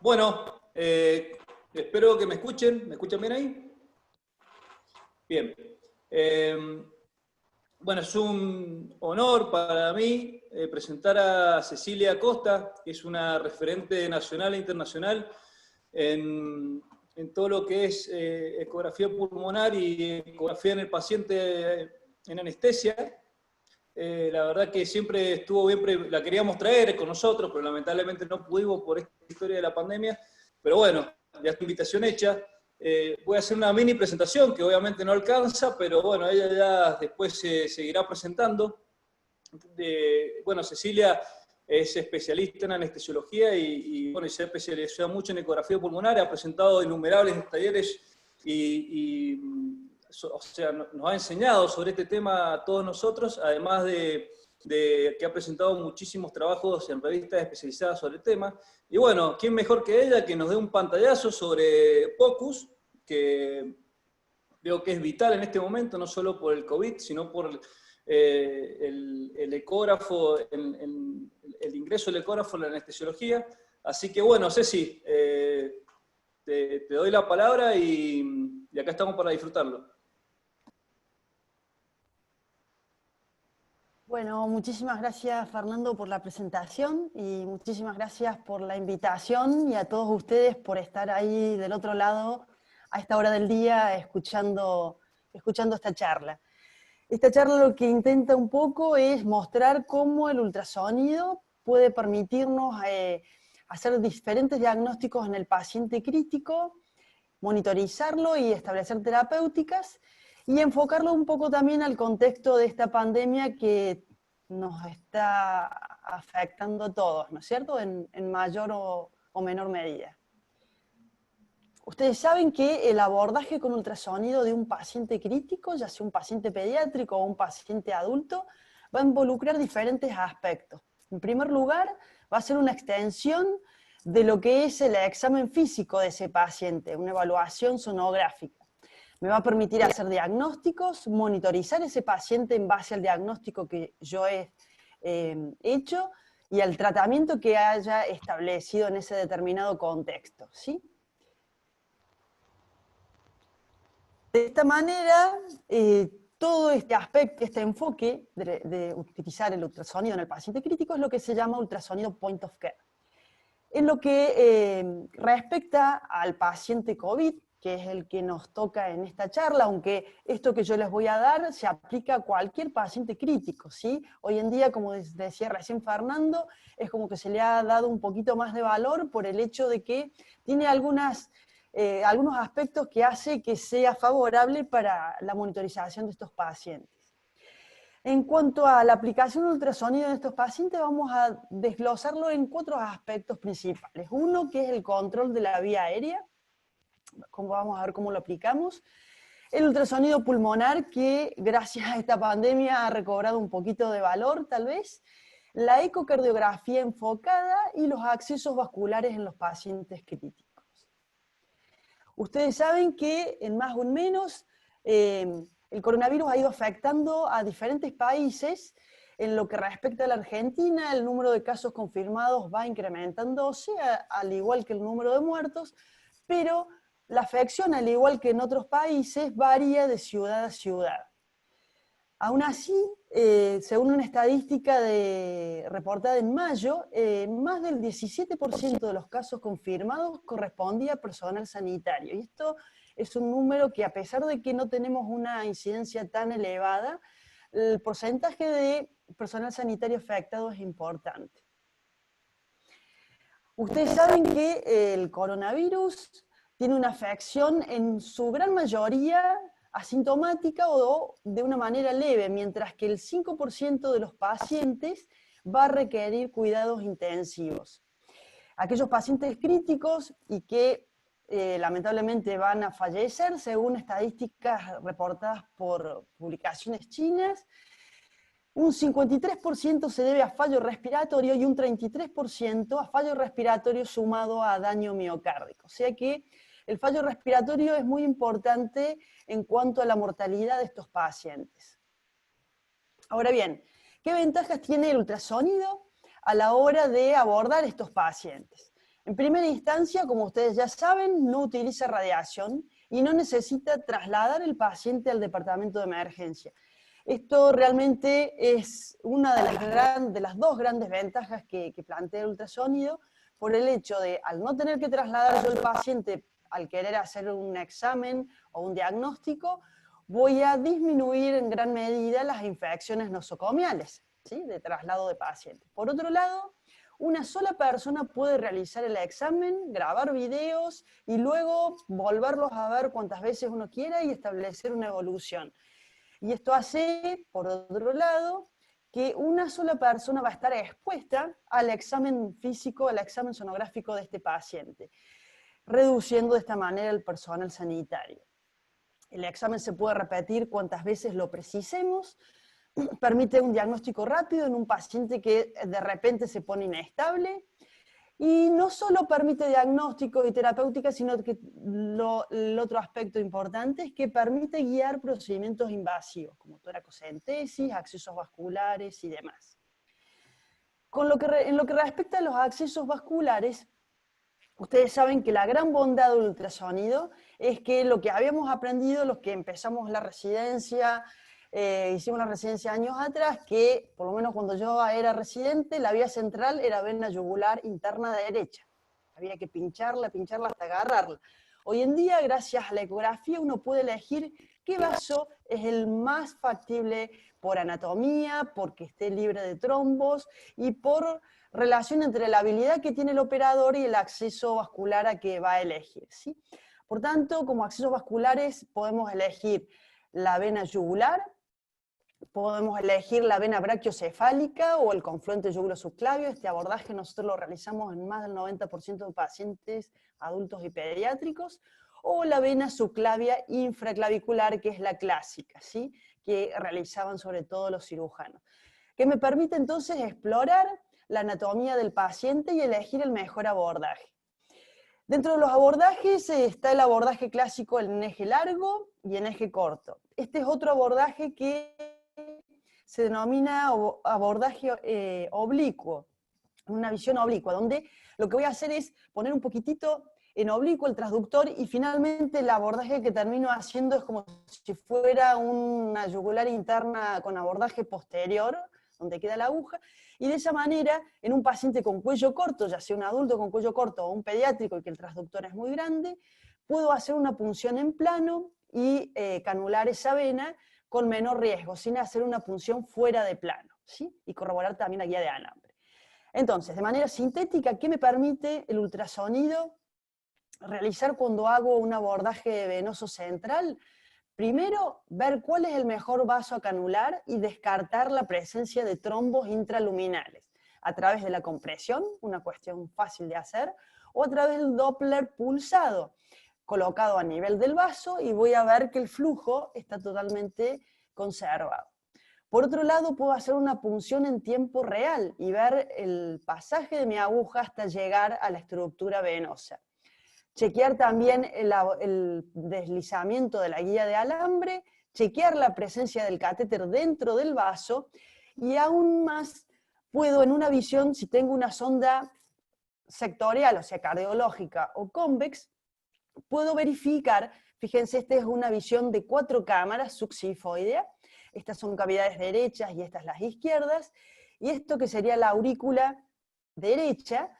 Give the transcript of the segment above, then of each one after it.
Bueno, espero que me escuchen. ¿Me escuchan bien ahí? Bien. Bueno, es un honor para mí presentar a Cecilia Costa, que es una referente nacional e internacional en todo lo que es ecografía pulmonar y ecografía en el paciente en anestesia. La verdad que siempre estuvo bien, la queríamos traer con nosotros, pero lamentablemente no pudimos por esta historia de la pandemia. Pero bueno, ya está invitación hecha. Voy a hacer una mini presentación que obviamente no alcanza, pero bueno, ella ya después se seguirá presentando. Bueno, Cecilia es especialista en anestesiología bueno, se ha especializado mucho en ecografía pulmonar, ha presentado innumerables talleres o sea, nos ha enseñado sobre este tema a todos nosotros, además de que ha presentado muchísimos trabajos en revistas especializadas sobre el tema. Y bueno, ¿quién mejor que ella que nos dé un pantallazo sobre POCUS, que veo que es vital en este momento, no solo por el COVID, sino por el ecógrafo, el ingreso del ecógrafo en la anestesiología. Así que bueno, Ceci, te doy la palabra y acá estamos para disfrutarlo. Bueno, muchísimas gracias Fernando por la presentación y muchísimas gracias por la invitación y a todos ustedes por estar ahí del otro lado a esta hora del día escuchando esta charla. Esta charla lo que intenta un poco es mostrar cómo el ultrasonido puede permitirnos hacer diferentes diagnósticos en el paciente crítico, monitorizarlo y establecer terapéuticas, y enfocarlo un poco también al contexto de esta pandemia que nos está afectando a todos, ¿no es cierto?, en mayor o menor medida. Ustedes saben que el abordaje con ultrasonido de un paciente crítico, ya sea un paciente pediátrico o un paciente adulto, va a involucrar diferentes aspectos. En primer lugar, va a ser una extensión de lo que es el examen físico de ese paciente, una evaluación sonográfica. Me va a permitir hacer diagnósticos, monitorizar ese paciente en base al diagnóstico que yo he hecho y al tratamiento que haya establecido en ese determinado contexto, ¿sí? De esta manera, todo este aspecto, este enfoque de utilizar el ultrasonido en el paciente crítico es lo que se llama ultrasonido point of care. En lo que respecta al paciente COVID, que es el que nos toca en esta charla, aunque esto que yo les voy a dar se aplica a cualquier paciente crítico, ¿sí? Hoy en día, como decía recién Fernando, es como que se le ha dado un poquito más de valor por el hecho de que tiene algunos aspectos que hace que sea favorable para la monitorización de estos pacientes. En cuanto a la aplicación de ultrasonido en estos pacientes, vamos a desglosarlo en 4 aspectos principales. Uno, que es el control de la vía aérea, vamos a ver cómo lo aplicamos. El ultrasonido pulmonar, que gracias a esta pandemia ha recobrado un poquito de valor, tal vez. La ecocardiografía enfocada y los accesos vasculares en los pacientes críticos. Ustedes saben que, en más o en menos, el coronavirus ha ido afectando a diferentes países. En lo que respecta a la Argentina, el número de casos confirmados va incrementándose, al igual que el número de muertos, pero la afección, al igual que en otros países, varía de ciudad a ciudad. Aún así, según una estadística reportada en mayo, más del 17% de los casos confirmados correspondía a personal sanitario. Y esto es un número que, a pesar de que no tenemos una incidencia tan elevada, el porcentaje de personal sanitario afectado es importante. Ustedes saben que el coronavirus tiene una afección en su gran mayoría asintomática o de una manera leve, mientras que el 5% de los pacientes va a requerir cuidados intensivos. Aquellos pacientes críticos y que lamentablemente van a fallecer, según estadísticas reportadas por publicaciones chinas, un 53% se debe a fallo respiratorio y un 33% a fallo respiratorio sumado a daño miocárdico. O sea que el fallo respiratorio es muy importante en cuanto a la mortalidad de estos pacientes. Ahora bien, ¿qué ventajas tiene el ultrasonido a la hora de abordar estos pacientes? En primera instancia, como ustedes ya saben, no utiliza radiación y no necesita trasladar el paciente al departamento de emergencia. Esto realmente es una de las dos grandes ventajas que plantea el ultrasonido, por el hecho de, al no tener que trasladar yo el paciente al querer hacer un examen o un diagnóstico, voy a disminuir en gran medida las infecciones nosocomiales, ¿sí?, de traslado de pacientes. Por otro lado, una sola persona puede realizar el examen, grabar videos y luego volverlos a ver cuantas veces uno quiera y establecer una evolución. Y esto hace, por otro lado, que una sola persona va a estar expuesta al examen físico, al examen sonográfico de este paciente, reduciendo de esta manera el personal sanitario. El examen se puede repetir cuantas veces lo precisemos, permite un diagnóstico rápido en un paciente que de repente se pone inestable, y no solo permite diagnóstico y terapéutica, sino que el otro aspecto importante es que permite guiar procedimientos invasivos, como toracocentesis, accesos vasculares y demás. En lo que respecta a los accesos vasculares, ustedes saben que la gran bondad del ultrasonido es que lo que habíamos aprendido, los que empezamos la residencia, hicimos la residencia años atrás, que por lo menos cuando yo era residente, la vía central era vena yugular interna derecha. Había que pincharla hasta agarrarla. Hoy en día, gracias a la ecografía, uno puede elegir qué vaso es el más factible por anatomía, porque esté libre de trombos y por relación entre la habilidad que tiene el operador y el acceso vascular a que va a elegir, ¿sí? Por tanto, como accesos vasculares podemos elegir la vena yugular, podemos elegir la vena brachiocefálica o el confluente yugulo-subclavio. Este abordaje nosotros lo realizamos en más del 90% de pacientes adultos y pediátricos, o la vena subclavia infraclavicular, que es la clásica, ¿sí?, que realizaban sobre todo los cirujanos, que me permite entonces explorar la anatomía del paciente y elegir el mejor abordaje. Dentro de los abordajes está el abordaje clásico en eje largo y en eje corto. Este es otro abordaje que se denomina abordaje oblicuo, una visión oblicua, donde lo que voy a hacer es poner un poquitito en oblicuo el transductor y finalmente el abordaje que termino haciendo es como si fuera una yugular interna con abordaje posterior, donde queda la aguja, y de esa manera, en un paciente con cuello corto, ya sea un adulto con cuello corto o un pediátrico y que el transductor es muy grande, puedo hacer una punción en plano y canular esa vena con menor riesgo, sin hacer una punción fuera de plano, ¿sí?, y corroborar también la guía de alambre. Entonces, de manera sintética, ¿qué me permite el ultrasonido realizar cuando hago un abordaje venoso central? Primero, ver cuál es el mejor vaso a canular y descartar la presencia de trombos intraluminales a través de la compresión, una cuestión fácil de hacer, o a través del Doppler pulsado, colocado a nivel del vaso, y voy a ver que el flujo está totalmente conservado. Por otro lado, puedo hacer una punción en tiempo real y ver el pasaje de mi aguja hasta llegar a la estructura venosa. Chequear también el deslizamiento de la guía de alambre, chequear la presencia del catéter dentro del vaso, y aún más puedo en una visión, si tengo una sonda sectorial, o sea, cardiológica o convex, puedo verificar, fíjense, esta es una visión de 4 cámaras subsifoidea, estas son cavidades derechas y estas las izquierdas, y esto que sería la aurícula derecha,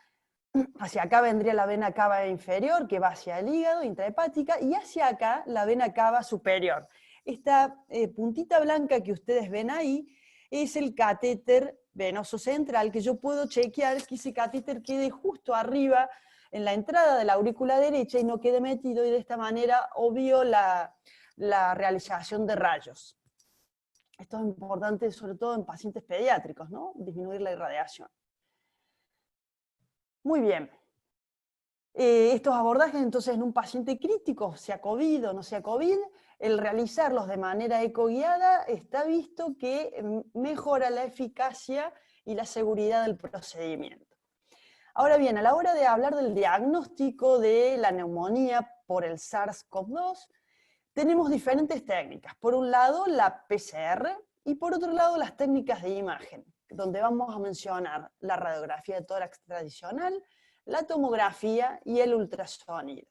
hacia acá vendría la vena cava inferior, que va hacia el hígado, intrahepática, y hacia acá la vena cava superior. Esta puntita blanca que ustedes ven ahí es el catéter venoso central, que yo puedo chequear que ese catéter quede justo arriba en la entrada de la aurícula derecha y no quede metido, y de esta manera obvio la realización de rayos. Esto es importante sobre todo en pacientes pediátricos, ¿no?, disminuir la irradiación. Muy bien. Estos abordajes entonces en un paciente crítico, sea COVID o no sea COVID, el realizarlos de manera ecoguiada está visto que mejora la eficacia y la seguridad del procedimiento. Ahora bien, a la hora de hablar del diagnóstico de la neumonía por el SARS-CoV-2, tenemos diferentes técnicas. Por un lado, la PCR, y por otro lado, las técnicas de imagen, donde vamos a mencionar la radiografía de tórax tradicional, la tomografía y el ultrasonido.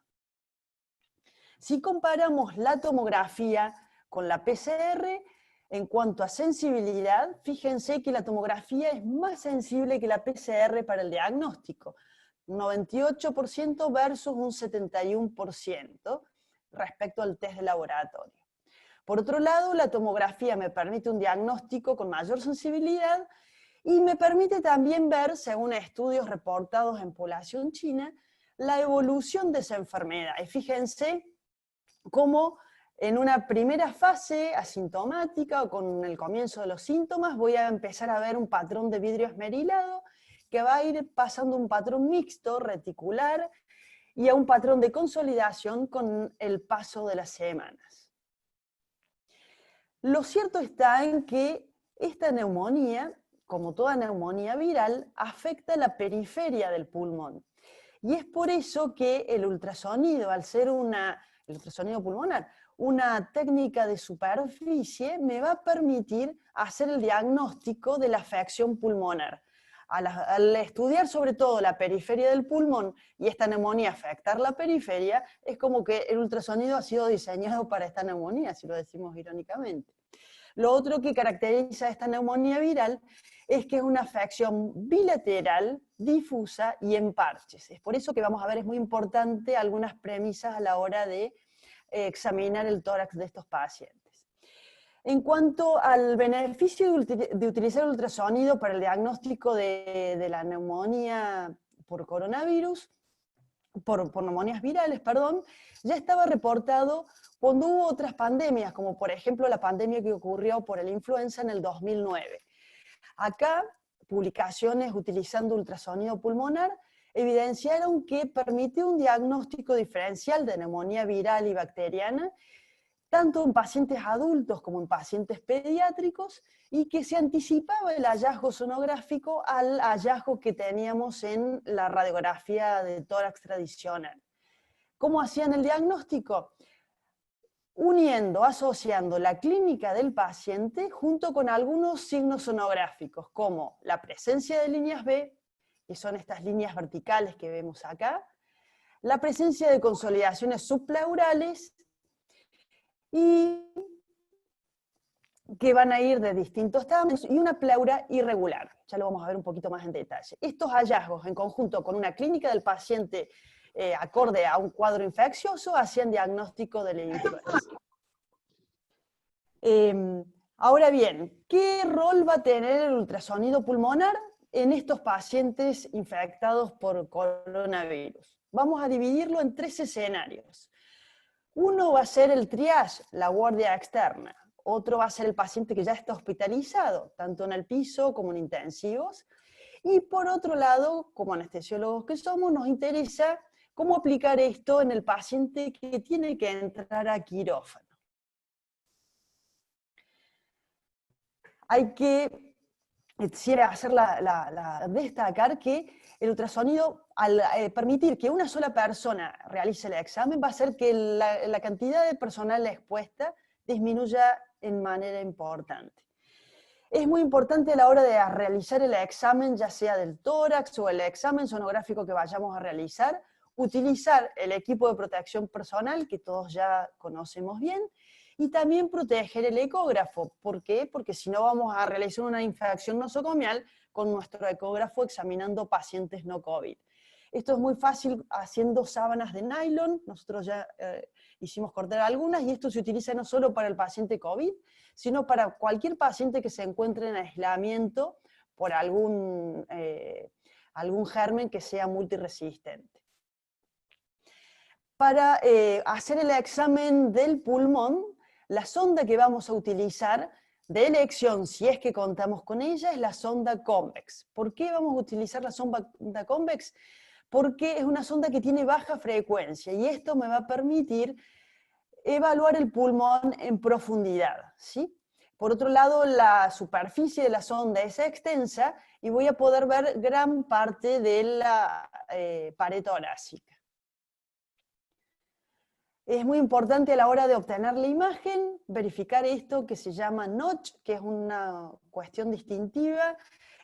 Si comparamos la tomografía con la PCR, en cuanto a sensibilidad, fíjense que la tomografía es más sensible que la PCR para el diagnóstico, un 98% versus un 71% respecto al test de laboratorio. Por otro lado, la tomografía me permite un diagnóstico con mayor sensibilidad y me permite también ver, según estudios reportados en población china, la evolución de esa enfermedad. Y fíjense cómo en una primera fase asintomática o con el comienzo de los síntomas voy a empezar a ver un patrón de vidrio esmerilado que va a ir pasando un patrón mixto reticular y a un patrón de consolidación con el paso de las semanas. Lo cierto está en que esta neumonía, como toda neumonía viral, afecta la periferia del pulmón. Y es por eso que el ultrasonido, al ser el ultrasonido pulmonar, una técnica de superficie, me va a permitir hacer el diagnóstico de la afección pulmonar. Al estudiar sobre todo la periferia del pulmón y esta neumonía afectar la periferia, es como que el ultrasonido ha sido diseñado para esta neumonía, si lo decimos irónicamente. Lo otro que caracteriza a esta neumonía viral es que es una afección bilateral, difusa y en parches. Es por eso que vamos a ver, es muy importante algunas premisas a la hora de examinar el tórax de estos pacientes. En cuanto al beneficio de utilizar el ultrasonido para el diagnóstico de la neumonía por coronavirus, por neumonías virales, perdón, ya estaba reportado cuando hubo otras pandemias, como por ejemplo la pandemia que ocurrió por el influenza en el 2009. Acá, publicaciones utilizando ultrasonido pulmonar evidenciaron que permitió un diagnóstico diferencial de neumonía viral y bacteriana, tanto en pacientes adultos como en pacientes pediátricos, y que se anticipaba el hallazgo sonográfico al hallazgo que teníamos en la radiografía de tórax tradicional. ¿Cómo hacían el diagnóstico? Asociando la clínica del paciente junto con algunos signos sonográficos, como la presencia de líneas B, que son estas líneas verticales que vemos acá, la presencia de consolidaciones subpleurales, y que van a ir de distintos tamaños, y una pleura irregular. Ya lo vamos a ver un poquito más en detalle. Estos hallazgos, en conjunto con una clínica del paciente acorde a un cuadro infeccioso, hacían diagnóstico de la influenza. Ahora bien, ¿qué rol va a tener el ultrasonido pulmonar en estos pacientes infectados por coronavirus? Vamos a dividirlo en 3 escenarios. Uno va a ser el triage, la guardia externa. Otro va a ser el paciente que ya está hospitalizado, tanto en el piso como en intensivos. Y por otro lado, como anestesiólogos que somos, nos interesa cómo aplicar esto en el paciente que tiene que entrar a quirófano. Hay que destacar que el ultrasonido, al permitir que una sola persona realice el examen, va a hacer que la cantidad de personal expuesta disminuya en manera importante. Es muy importante a la hora de realizar el examen, ya sea del tórax o el examen sonográfico que vayamos a realizar, utilizar el equipo de protección personal, que todos ya conocemos bien, y también proteger el ecógrafo. ¿Por qué? Porque si no vamos a realizar una infección nosocomial con nuestro ecógrafo examinando pacientes no COVID. Esto es muy fácil haciendo sábanas de nylon, nosotros ya hicimos cortar algunas, y esto se utiliza no solo para el paciente COVID, sino para cualquier paciente que se encuentre en aislamiento por algún germen que sea multiresistente. Para hacer el examen del pulmón, la sonda que vamos a utilizar de elección, si es que contamos con ella, es la sonda Convex. ¿Por qué vamos a utilizar la sonda Convex? Porque es una sonda que tiene baja frecuencia y esto me va a permitir evaluar el pulmón en profundidad, ¿sí? Por otro lado, la superficie de la sonda es extensa y voy a poder ver gran parte de la pared torácica. Es muy importante a la hora de obtener la imagen, verificar esto que se llama notch, que es una cuestión distintiva,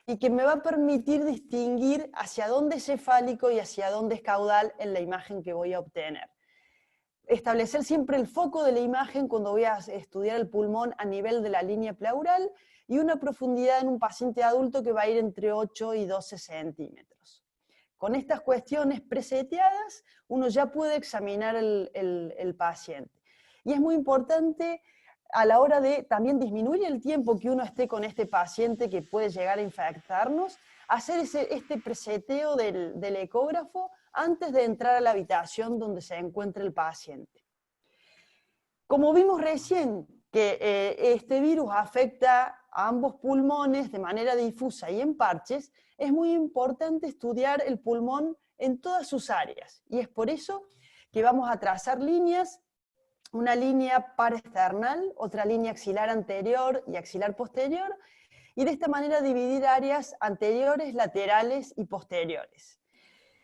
y que me va a permitir distinguir hacia dónde es cefálico y hacia dónde es caudal en la imagen que voy a obtener. Establecer siempre el foco de la imagen cuando voy a estudiar el pulmón a nivel de la línea pleural y una profundidad en un paciente adulto que va a ir entre 8 y 12 centímetros. Con estas cuestiones preseteadas, uno ya puede examinar el paciente. Y es muy importante a la hora de también disminuir el tiempo que uno esté con este paciente que puede llegar a infectarnos, hacer este preseteo del ecógrafo antes de entrar a la habitación donde se encuentra el paciente. Como vimos recién que este virus afecta a ambos pulmones de manera difusa y en parches, es muy importante estudiar el pulmón en todas sus áreas. Y es por eso que vamos a trazar líneas, una línea paraesternal, otra línea axilar anterior y axilar posterior, y de esta manera dividir áreas anteriores, laterales y posteriores.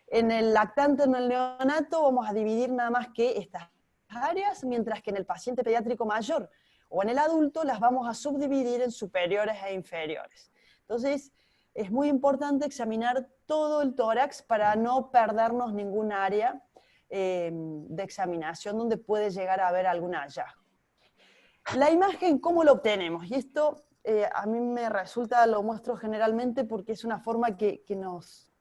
En el lactante o en el neonato vamos a dividir nada más que estas áreas, mientras que en el paciente pediátrico mayor o en el adulto las vamos a subdividir en superiores e inferiores. Entonces, es muy importante examinar todo el tórax para no perdernos ningún área de examinación donde puede llegar a haber algún hallazgo. La imagen, ¿cómo lo obtenemos? Y esto a mí me resulta, lo muestro generalmente porque es una forma que nos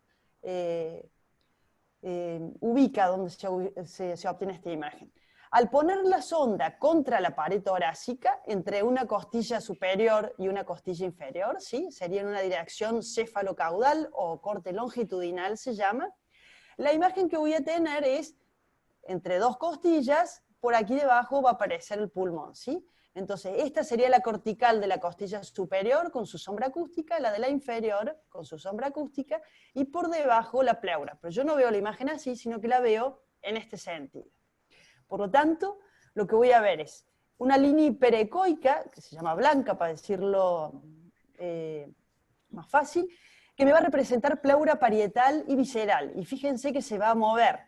ubica donde se obtiene esta imagen. Al poner la sonda contra la pared torácica, entre una costilla superior y una costilla inferior, ¿sí? Sería en una dirección cefalocaudal o corte longitudinal se llama, la imagen que voy a tener es entre dos costillas, por aquí debajo va a aparecer el pulmón, ¿sí? Entonces, esta sería la cortical de la costilla superior con su sombra acústica, la de la inferior con su sombra acústica, y por debajo la pleura. Pero yo no veo la imagen así, sino que la veo en este sentido. Por lo tanto, lo que voy a ver es una línea hiperecoica, que se llama blanca para decirlo más fácil, que me va a representar pleura parietal y visceral. Y fíjense que se va a mover.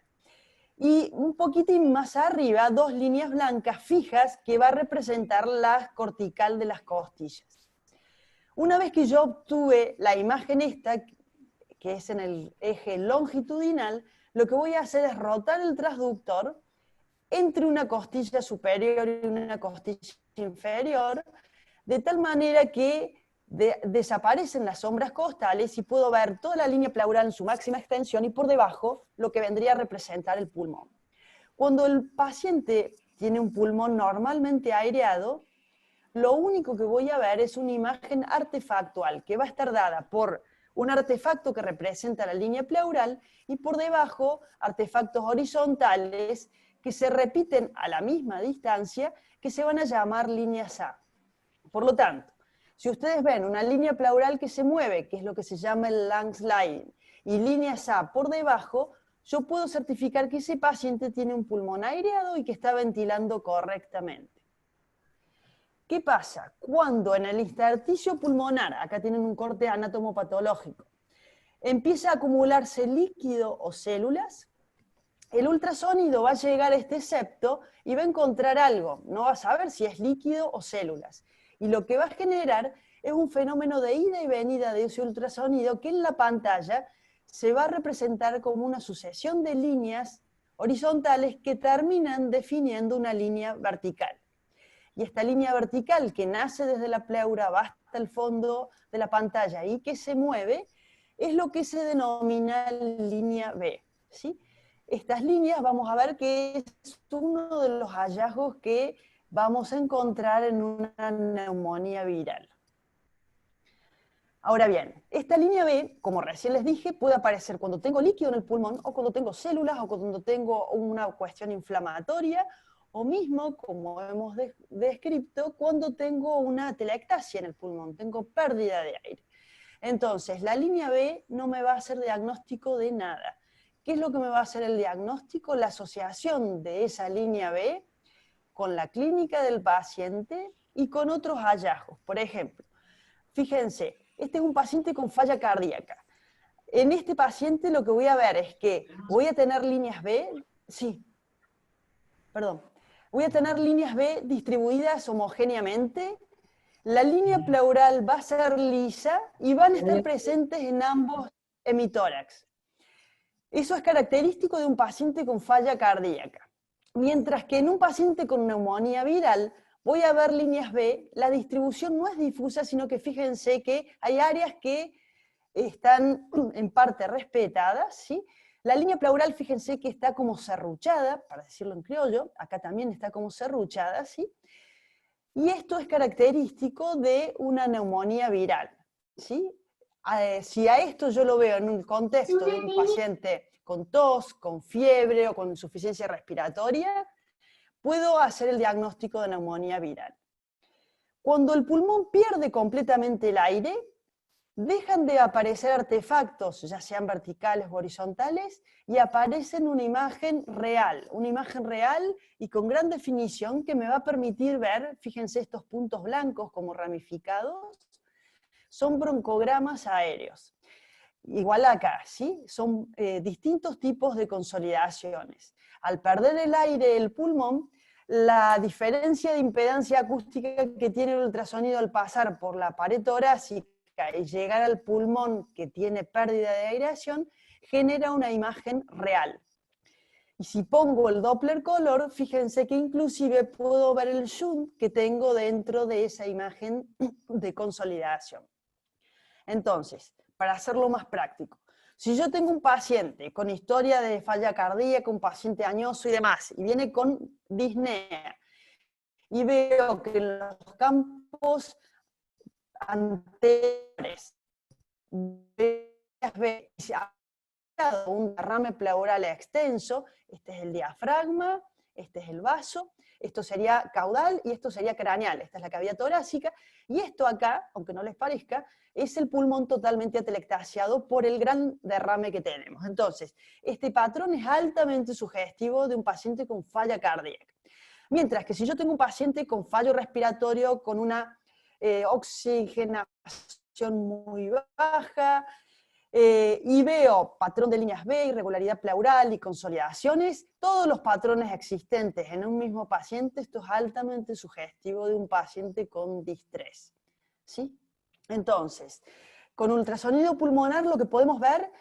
Y un poquitín más arriba, dos líneas blancas fijas que va a representar la cortical de las costillas. Una vez que yo obtuve la imagen esta, que es en el eje longitudinal, lo que voy a hacer es rotar el transductor entre una costilla superior y una costilla inferior, de tal manera que desaparecen las sombras costales y puedo ver toda la línea pleural en su máxima extensión y por debajo lo que vendría a representar el pulmón. Cuando el paciente tiene un pulmón normalmente aireado, lo único que voy a ver es una imagen artefactual que va a estar dada por un artefacto que representa la línea pleural y por debajo artefactos horizontales que se repiten a la misma distancia que se van a llamar líneas A. Por lo tanto, si ustedes ven una línea pleural que se mueve, que es lo que se llama el Langslide, y líneas A por debajo, yo puedo certificar que ese paciente tiene un pulmón aireado y que está ventilando correctamente. ¿Qué pasa? Cuando en el intersticio pulmonar, acá tienen un corte anatomopatológico, empieza a acumularse líquido o células, el ultrasonido va a llegar a este septo y va a encontrar algo, no va a saber si es líquido o células. Y lo que va a generar es un fenómeno de ida y venida de ese ultrasonido que en la pantalla se va a representar como una sucesión de líneas horizontales que terminan definiendo una línea vertical. Y esta línea vertical que nace desde la pleura, va hasta el fondo de la pantalla y que se mueve, es lo que se denomina línea B, ¿sí? Estas líneas vamos a ver que es uno de los hallazgos que vamos a encontrar en una neumonía viral. Ahora bien, esta línea B, como recién les dije, puede aparecer cuando tengo líquido en el pulmón, o cuando tengo células, o cuando tengo una cuestión inflamatoria, o mismo, como hemos descrito, cuando tengo una atelectasia en el pulmón, tengo pérdida de aire. Entonces, la línea B no me va a hacer diagnóstico de nada. ¿Qué es lo que me va a hacer el diagnóstico? La asociación de esa línea B con la clínica del paciente y con otros hallazgos. Por ejemplo, fíjense, este es un paciente con falla cardíaca. En este paciente lo que voy a ver es que voy a tener líneas B, voy a tener líneas B distribuidas homogéneamente. La línea pleural va a ser lisa y van a estar presentes en ambos hemitórax. Eso es característico de un paciente con falla cardíaca. Mientras que en un paciente con neumonía viral voy a ver líneas B, la distribución no es difusa, sino que fíjense que hay áreas que están en parte respetadas, ¿sí? La línea pleural, fíjense que está como serruchada, para decirlo en criollo, acá también está como serruchada, ¿sí? Y esto es característico de una neumonía viral, ¿sí? Si a esto yo lo veo en un contexto de un paciente con tos, con fiebre o con insuficiencia respiratoria, puedo hacer el diagnóstico de neumonía viral. Cuando el pulmón pierde completamente el aire, dejan de aparecer artefactos, ya sean verticales o horizontales, y aparecen una imagen real y con gran definición que me va a permitir ver, fíjense estos puntos blancos como ramificados, son broncogramas aéreos. Igual acá, ¿sí? Son distintos tipos de consolidaciones. Al perder el aire el pulmón, la diferencia de impedancia acústica que tiene el ultrasonido al pasar por la pared torácica y llegar al pulmón que tiene pérdida de aireación, genera una imagen real. Y si pongo el Doppler color, fíjense que inclusive puedo ver el shunt que tengo dentro de esa imagen de consolidación. Entonces, para hacerlo más práctico, si yo tengo un paciente con historia de falla cardíaca, un paciente añoso y demás, y viene con disnea, y veo que en los campos anteriores se ha dado un derrame pleural extenso, este es el diafragma, este es el vaso, esto sería caudal y esto sería craneal, esta es la cavidad torácica, y esto acá, aunque no les parezca, es el pulmón totalmente atelectasiado por el gran derrame que tenemos. Entonces, este patrón es altamente sugestivo de un paciente con falla cardíaca. Mientras que si yo tengo un paciente con fallo respiratorio, con una oxigenación muy baja, y veo patrón de líneas B, irregularidad pleural y consolidaciones, todos los patrones existentes en un mismo paciente, esto es altamente sugestivo de un paciente con distrés, ¿sí? Entonces, con ultrasonido pulmonar lo que podemos ver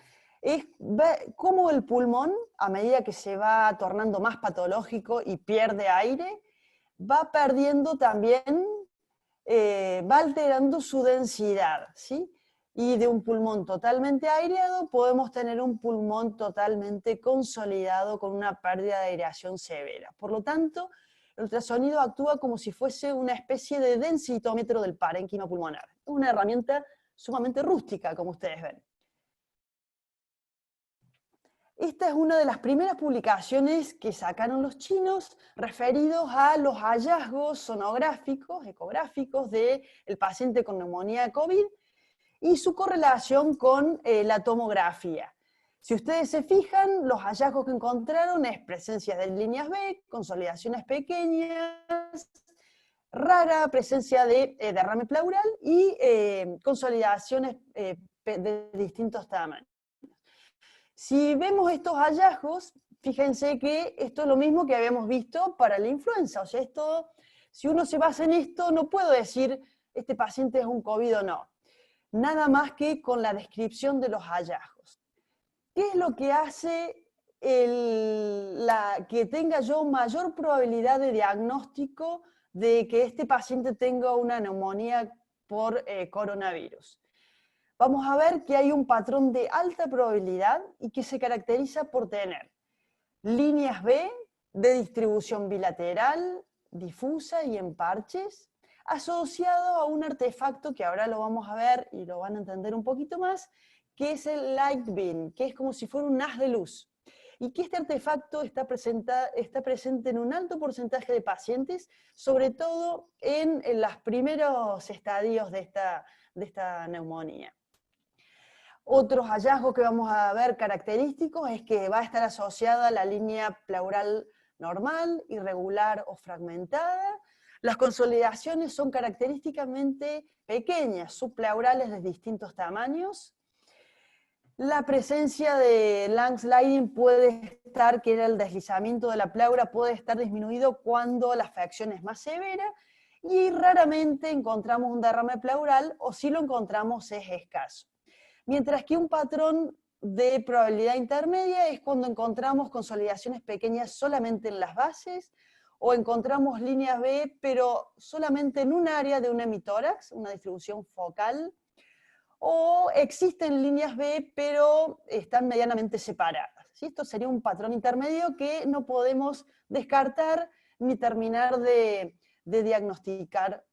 es cómo el pulmón, a medida que se va tornando más patológico y pierde aire, va perdiendo también, va alterando su densidad, ¿sí? Y de un pulmón totalmente aireado podemos tener un pulmón totalmente consolidado con una pérdida de aireación severa. Por lo tanto, el ultrasonido actúa como si fuese una especie de densitómetro del parénquima pulmonar. Es una herramienta sumamente rústica, como ustedes ven. Esta es una de las primeras publicaciones que sacaron los chinos referidos a los hallazgos sonográficos, ecográficos del paciente con neumonía de COVID y su correlación con la tomografía. Si ustedes se fijan, los hallazgos que encontraron es presencia de líneas B, consolidaciones pequeñas, rara presencia de derrame pleural y consolidaciones de distintos tamaños. Si vemos estos hallazgos, fíjense que esto es lo mismo que habíamos visto para la influenza. O sea, esto, si uno se basa en esto, no puedo decir este paciente es un COVID o no. Nada más que con la descripción de los hallazgos. ¿Qué es lo que hace que tenga yo mayor probabilidad de diagnóstico de que este paciente tenga una neumonía por coronavirus? Vamos a ver que hay un patrón de alta probabilidad y que se caracteriza por tener líneas B de distribución bilateral, difusa y en parches, asociado a un artefacto que ahora lo vamos a ver y lo van a entender un poquito más, que es el light beam, que es como si fuera un haz de luz. Y que este artefacto está presente en un alto porcentaje de pacientes, sobre todo en los primeros estadios de esta neumonía. Otros hallazgos que vamos a ver característicos es que va a estar asociada a la línea pleural normal, irregular o fragmentada. Las consolidaciones son característicamente pequeñas, subpleurales de distintos tamaños. La presencia de lung sliding puede estar, que era el deslizamiento de la pleura, puede estar disminuido cuando la afección es más severa. y raramente encontramos un derrame pleural, o si lo encontramos es escaso. Mientras que un patrón de probabilidad intermedia es cuando encontramos consolidaciones pequeñas solamente en las bases, o encontramos líneas B, pero solamente en un área de un hemitórax, una distribución focal, o existen líneas B, pero están medianamente separadas. ¿Sí? Esto sería un patrón intermedio que no podemos descartar ni terminar de diagnosticar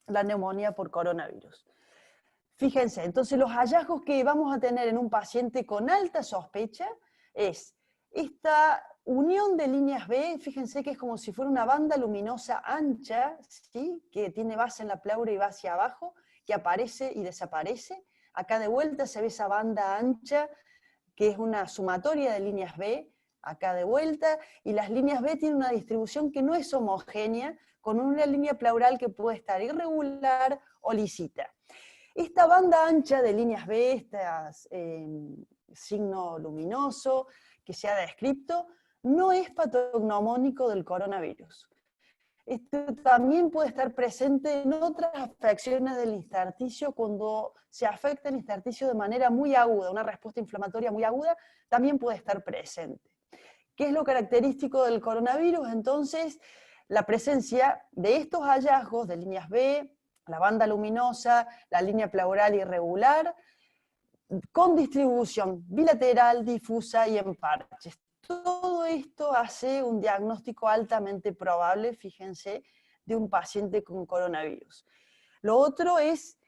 la neumonía por coronavirus. Fíjense, entonces los hallazgos que vamos a tener en un paciente con alta sospecha es esta unión de líneas B, fíjense que es como si fuera una banda luminosa ancha, ¿sí? Que tiene base en la pleura y va hacia abajo, que aparece y desaparece. Acá de vuelta se ve esa banda ancha, que es una sumatoria de líneas B, acá de vuelta, y las líneas B tienen una distribución que no es homogénea, con una línea pleural que puede estar irregular o lisita. Esta banda ancha de líneas B, este signo luminoso que se ha descrito, no es patognomónico del coronavirus. Esto también puede estar presente en otras afecciones del intersticio cuando se afecta el intersticio de manera muy aguda, una respuesta inflamatoria muy aguda, también puede estar presente. ¿Qué es lo característico del coronavirus? Entonces, la presencia de estos hallazgos de líneas B, la banda luminosa, la línea pleural irregular, con distribución bilateral, difusa y en parches. Todo esto hace un diagnóstico altamente probable, fíjense, de un paciente con coronavirus. Lo otro es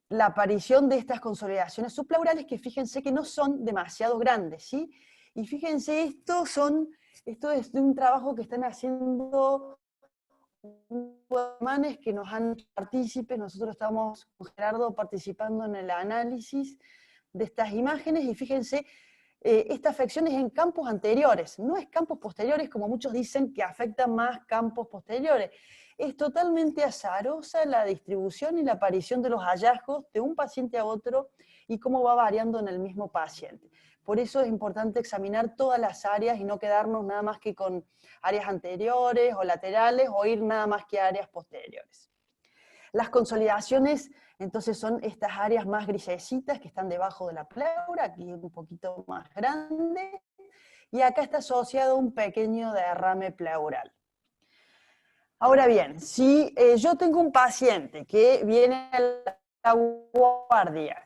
la aparición de estas consolidaciones subpleurales que fíjense que no son demasiado grandes, ¿sí? Y fíjense, esto es de un trabajo que están haciendo alemanes que nos han partícipes. Nosotros estamos con Gerardo participando en el análisis de estas imágenes y fíjense, esta afección es en campos anteriores, no es campos posteriores como muchos dicen que afectan más campos posteriores. Es totalmente azarosa la distribución y la aparición de los hallazgos de un paciente a otro y cómo va variando en el mismo paciente. Por eso es importante examinar todas las áreas y no quedarnos nada más que con áreas anteriores o laterales o ir nada más que a áreas posteriores. Las consolidaciones, entonces, son estas áreas más grisecitas que están debajo de la pleura, aquí un poquito más grande, y acá está asociado un pequeño derrame pleural. Ahora bien, si yo tengo un paciente que viene a la guardia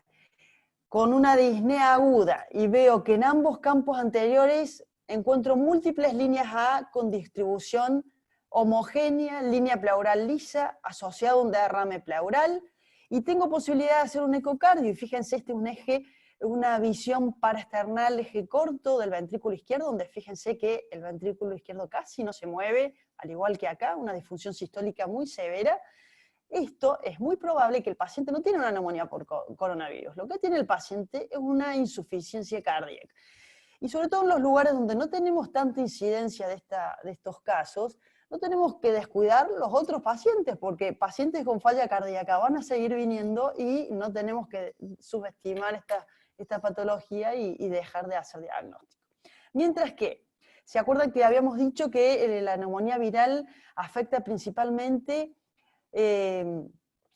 con una disnea aguda y veo que en ambos campos anteriores encuentro múltiples líneas A con distribución homogénea, línea pleural lisa, asociado a un derrame pleural, y tengo posibilidad de hacer un ecocardio, y fíjense, este es un eje, una visión paraesternal, eje corto del ventrículo izquierdo, donde fíjense que el ventrículo izquierdo casi no se mueve, al igual que acá, una disfunción sistólica muy severa. Esto es muy probable que el paciente no tiene una neumonía por coronavirus. Lo que tiene el paciente es una insuficiencia cardíaca. Y sobre todo en los lugares donde no tenemos tanta incidencia de estos casos, no tenemos que descuidar los otros pacientes, porque pacientes con falla cardíaca van a seguir viniendo y no tenemos que subestimar esta patología y dejar de hacer diagnóstico. Mientras que, ¿se acuerdan que habíamos dicho que la neumonía viral afecta principalmente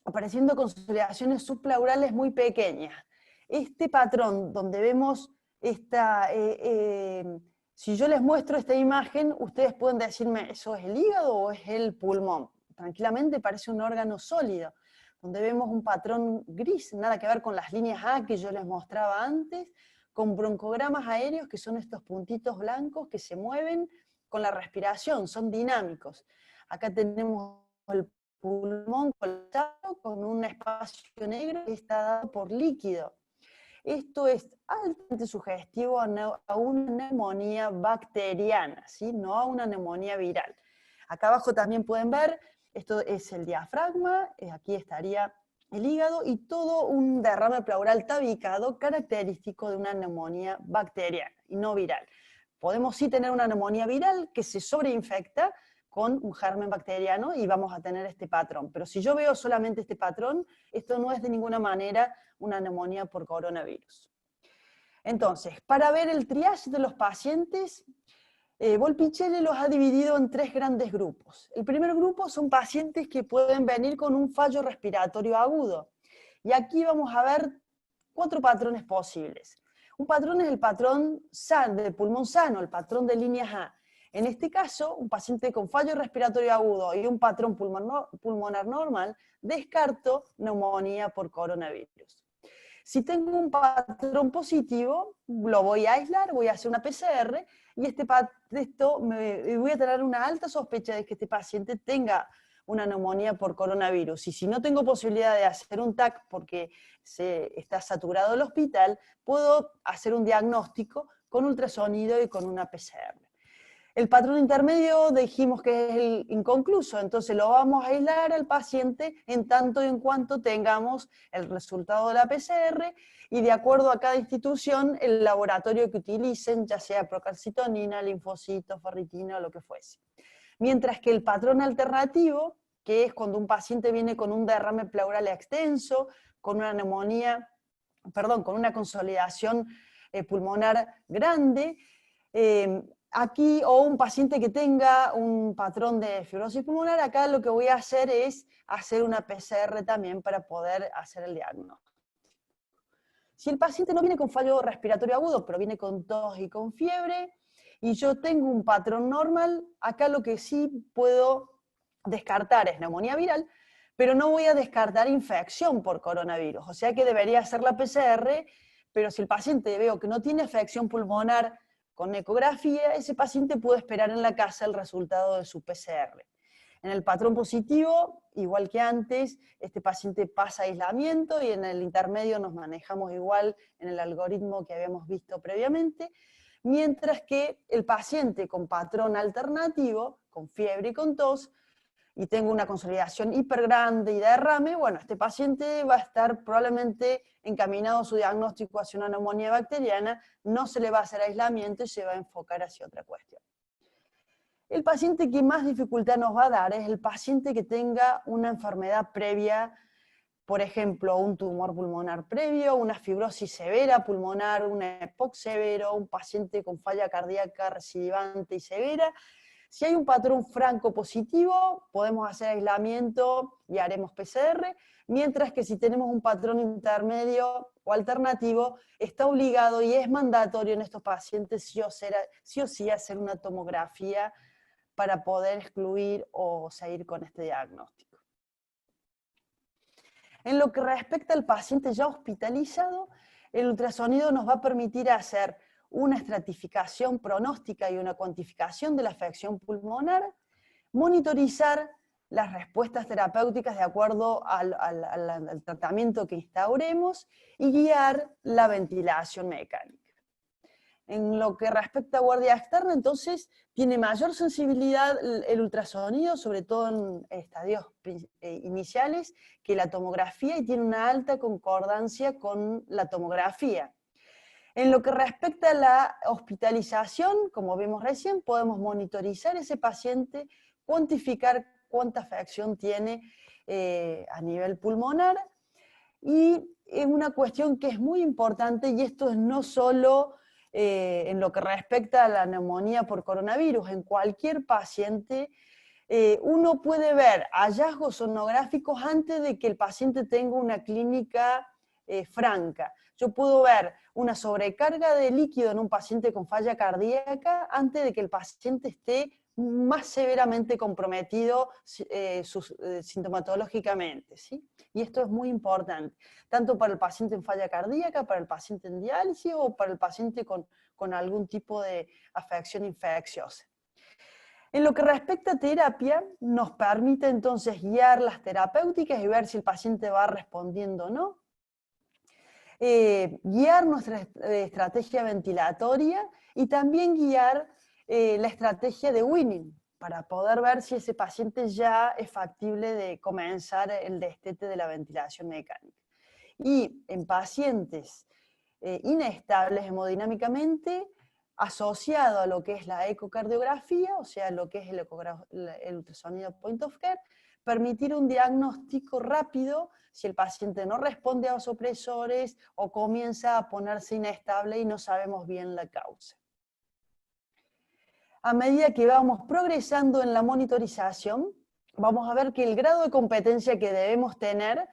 apareciendo consolidaciones subpleurales muy pequeñas? Este patrón donde vemos si yo les muestro esta imagen, ustedes pueden decirme, ¿eso es el hígado o es el pulmón? Tranquilamente parece un órgano sólido, donde vemos un patrón gris, nada que ver con las líneas A que yo les mostraba antes, con broncogramas aéreos, que son estos puntitos blancos que se mueven con la respiración, son dinámicos. Acá tenemos el pulmón colapsado con un espacio negro que está dado por líquido. Esto es altamente sugestivo a una neumonía bacteriana, ¿sí? No a una neumonía viral. Acá abajo también pueden ver, esto es el diafragma, aquí estaría el hígado y todo un derrame pleural tabicado característico de una neumonía bacteriana y no viral. Podemos sí tener una neumonía viral que se sobreinfecta con un germen bacteriano y vamos a tener este patrón. Pero si yo veo solamente este patrón, esto no es de ninguna manera una neumonía por coronavirus. Entonces, para ver el triage de los pacientes, Volpicelli los ha dividido en 3 grandes grupos. El primer grupo son pacientes que pueden venir con un fallo respiratorio agudo. Y aquí vamos a ver 4 patrones posibles. Un patrón es el patrón de pulmón sano, el patrón de líneas A. En este caso, un paciente con fallo respiratorio agudo y un patrón pulmonar normal, descarto neumonía por coronavirus. Si tengo un patrón positivo, lo voy a aislar, voy a hacer una PCR y voy a tener una alta sospecha de que este paciente tenga una neumonía por coronavirus. Y si no tengo posibilidad de hacer un TAC porque está saturado el hospital, puedo hacer un diagnóstico con ultrasonido y con una PCR. El patrón intermedio dijimos que es el inconcluso, entonces lo vamos a aislar al paciente en tanto y en cuanto tengamos el resultado de la PCR y de acuerdo a cada institución el laboratorio que utilicen, ya sea procalcitonina, linfocitos, ferritina o lo que fuese. Mientras que el patrón alternativo, que es cuando un paciente viene con un derrame pleural extenso, con una neumonía, con una consolidación pulmonar grande, aquí, o un paciente que tenga un patrón de fibrosis pulmonar, acá lo que voy a hacer es hacer una PCR también para poder hacer el diagnóstico. Si el paciente no viene con fallo respiratorio agudo, pero viene con tos y con fiebre, y yo tengo un patrón normal, acá lo que sí puedo descartar es neumonía viral, pero no voy a descartar infección por coronavirus. O sea que debería hacer la PCR, pero si el paciente veo que no tiene afección pulmonar con ecografía, ese paciente puede esperar en la casa el resultado de su PCR. En el patrón positivo, igual que antes, este paciente pasa aislamiento y en el intermedio nos manejamos igual en el algoritmo que habíamos visto previamente, mientras que el paciente con patrón alternativo, con fiebre y con tos, y tengo una consolidación hipergrande y derrame, bueno, este paciente va a estar probablemente encaminado su diagnóstico hacia una neumonía bacteriana, no se le va a hacer aislamiento y se va a enfocar hacia otra cuestión. El paciente que más dificultad nos va a dar es el paciente que tenga una enfermedad previa, por ejemplo, un tumor pulmonar previo, una fibrosis severa pulmonar, un EPOC severo, un paciente con falla cardíaca recidivante y severa. Si hay un patrón franco positivo, podemos hacer aislamiento y haremos PCR, mientras que si tenemos un patrón intermedio o alternativo, está obligado y es mandatorio en estos pacientes sí o sí hacer una tomografía para poder excluir o seguir con este diagnóstico. En lo que respecta al paciente ya hospitalizado, el ultrasonido nos va a permitir hacer una estratificación pronóstica y una cuantificación de la afección pulmonar, monitorizar las respuestas terapéuticas de acuerdo al tratamiento que instauremos y guiar la ventilación mecánica. En lo que respecta a guardia externa, entonces, tiene mayor sensibilidad el ultrasonido, sobre todo en estadios iniciales, que la tomografía y tiene una alta concordancia con la tomografía. En lo que respecta a la hospitalización, como vimos recién, podemos monitorizar ese paciente, cuantificar cuánta afección tiene a nivel pulmonar, y es una cuestión que es muy importante, y esto es no solo en lo que respecta a la neumonía por coronavirus, en cualquier paciente, uno puede ver hallazgos sonográficos antes de que el paciente tenga una clínica franca. Yo puedo ver una sobrecarga de líquido en un paciente con falla cardíaca antes de que el paciente esté más severamente comprometido sintomatológicamente, ¿sí? Y esto es muy importante, tanto para el paciente en falla cardíaca, para el paciente en diálisis o para el paciente con algún tipo de afección infecciosa. En lo que respecta a terapia, nos permite entonces guiar las terapéuticas y ver si el paciente va respondiendo o no. Guiar nuestra estrategia ventilatoria y también guiar la estrategia de weaning para poder ver si ese paciente ya es factible de comenzar el destete de la ventilación mecánica. Y en pacientes inestables hemodinámicamente, asociado a lo que es la ecocardiografía, o sea, lo que es el ultrasonido point of care, permitir un diagnóstico rápido si el paciente no responde a vasopresores o comienza a ponerse inestable y no sabemos bien la causa. a medida que vamos progresando en la monitorización, vamos a ver que el grado de competencia que debemos tener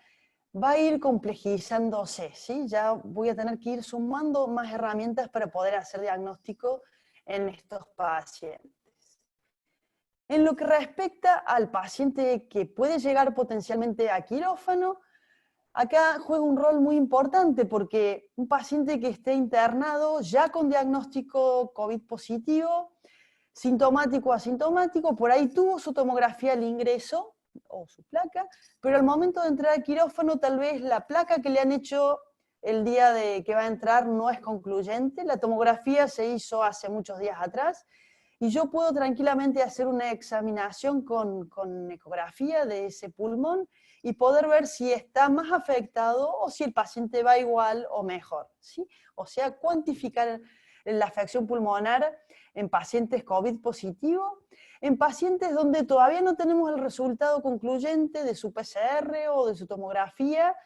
va a ir complejizándose, ¿sí? Ya voy a tener que ir sumando más herramientas para poder hacer diagnóstico en estos pacientes. En lo que respecta al paciente que puede llegar potencialmente a quirófano, acá juega un rol muy importante porque un paciente que esté internado ya con diagnóstico COVID positivo, sintomático o asintomático, por ahí tuvo su tomografía al ingreso o su placa, pero al momento de entrar al quirófano tal vez la placa que le han hecho el día de que va a entrar no es concluyente, la tomografía se hizo hace muchos días atrás, y yo puedo tranquilamente hacer una examinación con ecografía de ese pulmón y poder ver si está más afectado o si el paciente va igual o mejor, ¿sí? O sea, cuantificar la afección pulmonar en pacientes COVID positivo, en pacientes donde todavía no tenemos el resultado concluyente de su PCR o de su tomografía,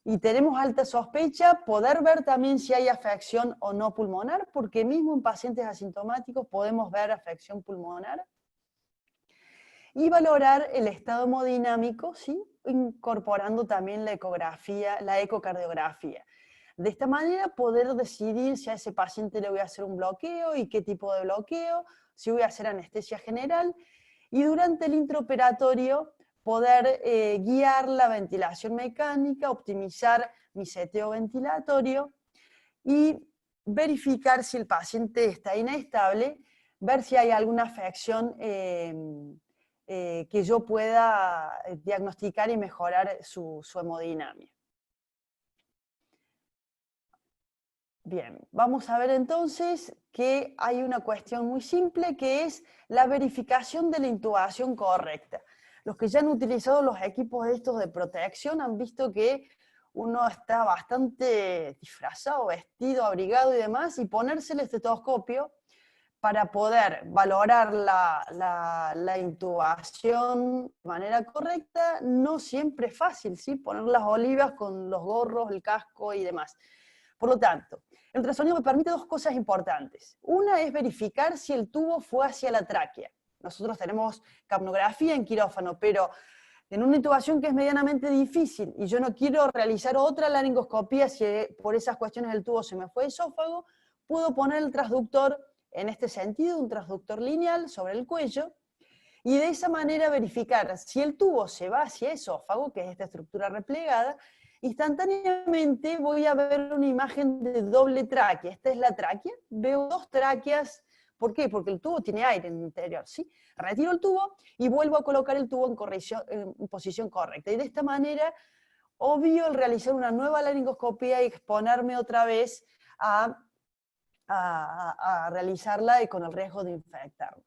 y tenemos alta sospecha, poder ver también si hay afección o no pulmonar, porque mismo en pacientes asintomáticos podemos ver afección pulmonar. Y valorar el estado hemodinámico, ¿sí? Incorporando también la ecografía, la ecocardiografía. De esta manera poder decidir si a ese paciente le voy a hacer un bloqueo y qué tipo de bloqueo, si voy a hacer anestesia general, y durante el intraoperatorio poder guiar la ventilación mecánica, optimizar mi seteo ventilatorio y verificar si el paciente está inestable, ver si hay alguna afección que yo pueda diagnosticar y mejorar su hemodinamia. Bien, vamos a ver entonces que hay una cuestión muy simple que es la verificación de la intubación correcta. Los que ya han utilizado los equipos estos de protección han visto que uno está bastante disfrazado, vestido, abrigado y demás, y ponerse el estetoscopio para poder valorar la intubación de manera correcta no siempre es fácil, ¿sí? Poner las olivas con los gorros, el casco y demás. Por lo tanto, el ultrasonido me permite dos cosas importantes. Una es verificar si el tubo fue hacia la tráquea. Nosotros tenemos capnografía en quirófano, pero en una intubación que es medianamente difícil y yo no quiero realizar otra laringoscopía si por esas cuestiones el tubo se me fue esófago, puedo poner el transductor en este sentido, un transductor lineal sobre el cuello, y de esa manera verificar si el tubo se va hacia esófago, que es esta estructura replegada, instantáneamente voy a ver una imagen de doble tráquea. Esta es la tráquea, veo dos tráqueas. ¿Por qué? Porque el tubo tiene aire en el interior, ¿sí? Retiro el tubo y vuelvo a colocar el tubo en posición correcta. Y de esta manera, obvio el realizar una nueva laringoscopía y exponerme otra vez a realizarla y con el riesgo de infectarme.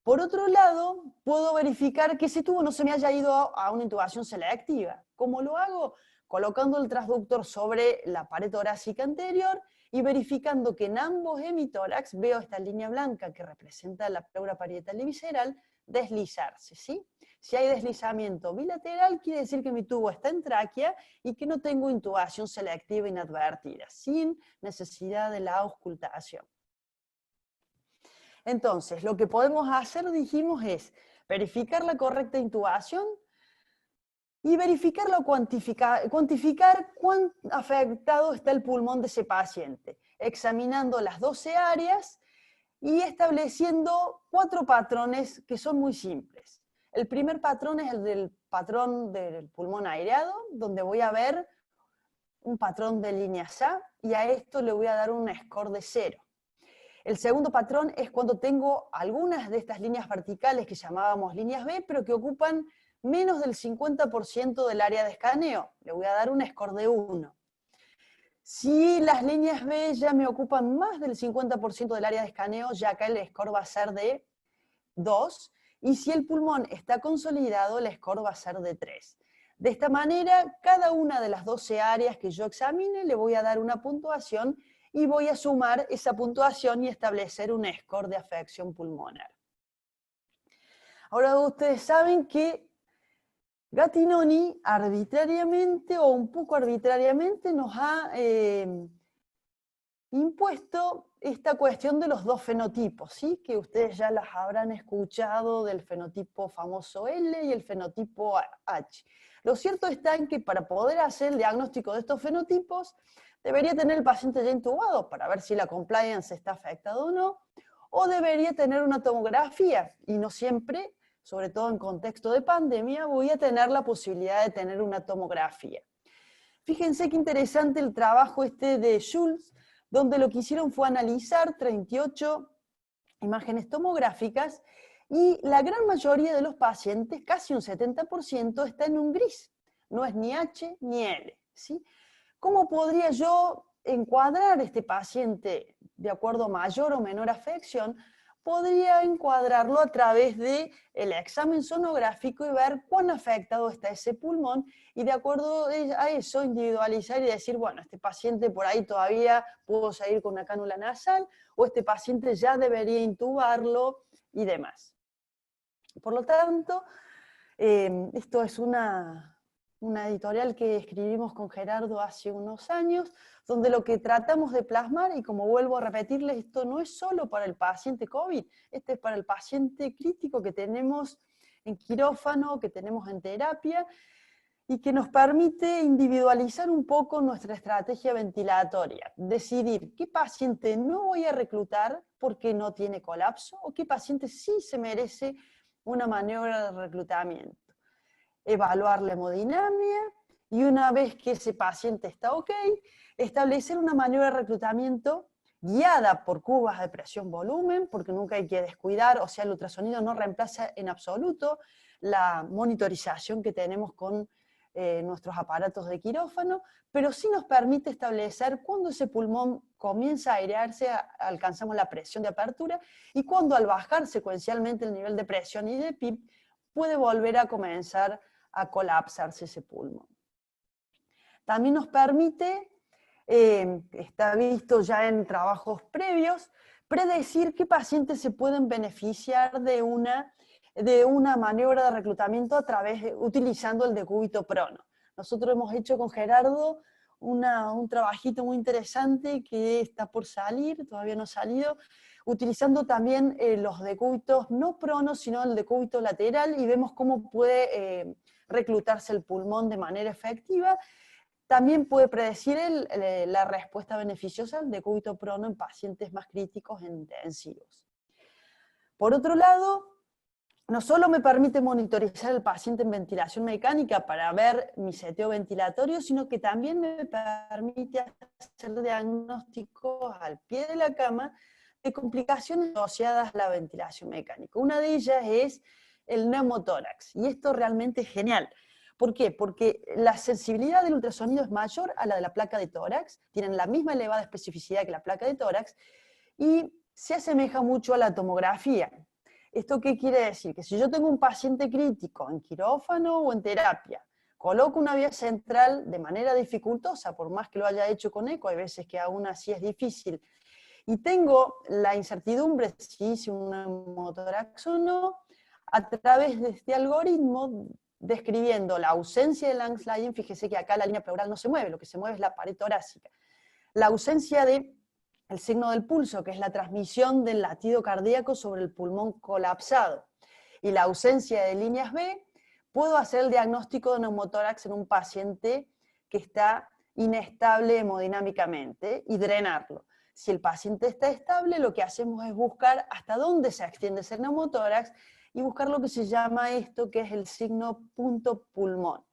Por otro lado, puedo verificar que ese tubo no se me haya ido a una intubación selectiva. ¿Cómo lo hago? Colocando el transductor sobre la pared torácica anterior y verificando que en ambos hemitórax veo esta línea blanca que representa la pleura parietal y visceral deslizarse, ¿sí? Si hay deslizamiento bilateral, quiere decir que mi tubo está en tráquea y que no tengo intubación selectiva inadvertida, sin necesidad de la auscultación. Entonces, lo que podemos hacer, dijimos, es verificar la correcta intubación y verificar cuantificar cuán afectado está el pulmón de ese paciente, examinando las 12 áreas y estableciendo 4 patrones que son muy simples. El primer patrón es el del patrón del pulmón aireado, donde voy a ver un patrón de líneas A y a esto le voy a dar un score de 0. El segundo patrón es cuando tengo algunas de estas líneas verticales que llamábamos líneas B, pero que ocupan menos del 50% del área de escaneo. Le voy a dar un score de 1. Si las líneas B ya me ocupan más del 50% del área de escaneo, ya acá el score va a ser de 2. Y si el pulmón está consolidado, el score va a ser de 3. De esta manera, cada una de las 12 áreas que yo examine, le voy a dar una puntuación y voy a sumar esa puntuación y establecer un score de afección pulmonar. Ahora ustedes saben que Gattinoni arbitrariamente o un poco arbitrariamente nos ha impuesto esta cuestión de los dos fenotipos, ¿sí? Que ustedes ya las habrán escuchado, del fenotipo famoso L y el fenotipo H. Lo cierto está en que para poder hacer el diagnóstico de estos fenotipos, debería tener el paciente ya intubado para ver si la compliance está afectada o debería tener una tomografía, y no siempre, sobre todo en contexto de pandemia, voy a tener la posibilidad de tener una tomografía. Fíjense qué interesante el trabajo de Schultz, donde lo que hicieron fue analizar 38 imágenes tomográficas y la gran mayoría de los pacientes, casi un 70%, está en un gris. No es ni H ni L, ¿sí? ¿Cómo podría yo encuadrar este paciente de acuerdo a mayor o menor afección? Podría encuadrarlo a través del examen sonográfico y ver cuán afectado está ese pulmón y de acuerdo a eso individualizar y decir, bueno, este paciente por ahí todavía puedo seguir con una cánula nasal o este paciente ya debería intubarlo y demás. Por lo tanto, esto es una editorial que escribimos con Gerardo hace unos años, donde lo que tratamos de plasmar, y como vuelvo a repetirles, esto no es solo para el paciente COVID, este es para el paciente crítico que tenemos en quirófano, que tenemos en terapia, y que nos permite individualizar un poco nuestra estrategia ventilatoria, decidir qué paciente no voy a reclutar porque no tiene colapso, o qué paciente sí se merece una maniobra de reclutamiento. Evaluar la hemodinamia y una vez que ese paciente está ok, establecer una maniobra de reclutamiento guiada por curvas de presión-volumen, porque nunca hay que descuidar, o sea, el ultrasonido no reemplaza en absoluto la monitorización que tenemos con nuestros aparatos de quirófano, pero sí nos permite establecer cuándo ese pulmón comienza a airearse, alcanzamos la presión de apertura, y cuándo al bajar secuencialmente el nivel de presión y de PIB, puede volver a comenzar a colapsarse ese pulmón. También nos permite, está visto ya en trabajos previos, predecir qué pacientes se pueden beneficiar de una maniobra de reclutamiento utilizando el decúbito prono. Nosotros hemos hecho con Gerardo un trabajito muy interesante que está por salir, todavía no ha salido, utilizando también los decúbitos no pronos, sino el decúbito lateral, y vemos cómo puede reclutarse el pulmón de manera efectiva. También puede predecir la respuesta beneficiosa al decúbito prono en pacientes más críticos en intensivos. Por otro lado, no solo me permite monitorizar al paciente en ventilación mecánica para ver mi seteo ventilatorio, sino que también me permite hacer diagnósticos al pie de la cama de complicaciones asociadas a la ventilación mecánica. Una de ellas es el neumotórax, y esto realmente es genial. ¿Por qué? Porque la sensibilidad del ultrasonido es mayor a la de la placa de tórax, tienen la misma elevada especificidad que la placa de tórax, y se asemeja mucho a la tomografía. ¿Esto qué quiere decir? Que si yo tengo un paciente crítico en quirófano o en terapia, coloco una vía central de manera dificultosa, por más que lo haya hecho con eco, hay veces que aún así es difícil, y tengo la incertidumbre si hice un neumotórax o no, a través de este algoritmo, describiendo la ausencia de Lang-Sliding, fíjese que acá la línea pleural no se mueve, lo que se mueve es la pared torácica. La ausencia de el signo del pulso, que es la transmisión del latido cardíaco sobre el pulmón colapsado, y la ausencia de líneas B, puedo hacer el diagnóstico de neumotórax en un paciente que está inestable hemodinámicamente y drenarlo. Si el paciente está estable, lo que hacemos es buscar hasta dónde se extiende ese neumotórax y buscar lo que se llama esto, que es el signo punto pulmón,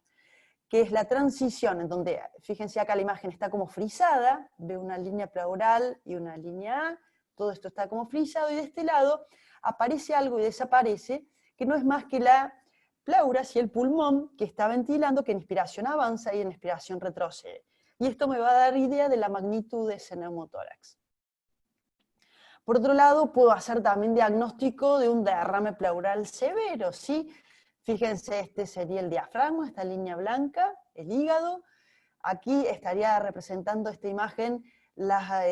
que es la transición en donde, fíjense acá la imagen está como frisada, ve una línea pleural y una línea A, todo esto está como frisado, y de este lado aparece algo y desaparece, que no es más que la pleura, y el pulmón que está ventilando, que en inspiración avanza y en expiración retrocede. Y esto me va a dar idea de la magnitud de ese neumotórax. Por otro lado, puedo hacer también diagnóstico de un derrame pleural severo, ¿sí? Fíjense, este sería el diafragma, esta línea blanca, el hígado. Aquí estaría representando esta imagen la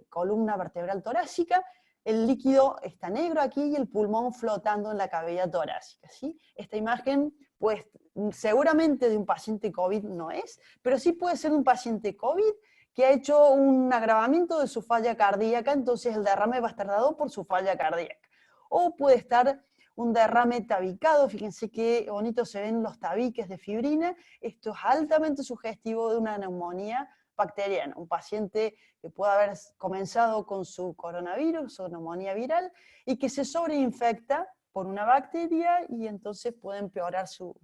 columna vertebral torácica. El líquido está negro aquí y el pulmón flotando en la cavidad torácica, ¿sí? Esta imagen, pues, seguramente de un paciente COVID no es, pero sí puede ser un paciente COVID que ha hecho un agravamiento de su falla cardíaca, entonces el derrame va a estar dado por su falla cardíaca. O puede estar un derrame tabicado, fíjense qué bonito se ven los tabiques de fibrina, esto es altamente sugestivo de una neumonía bacteriana, un paciente que puede haber comenzado con su coronavirus o neumonía viral y que se sobreinfecta por una bacteria y entonces puede empeorar su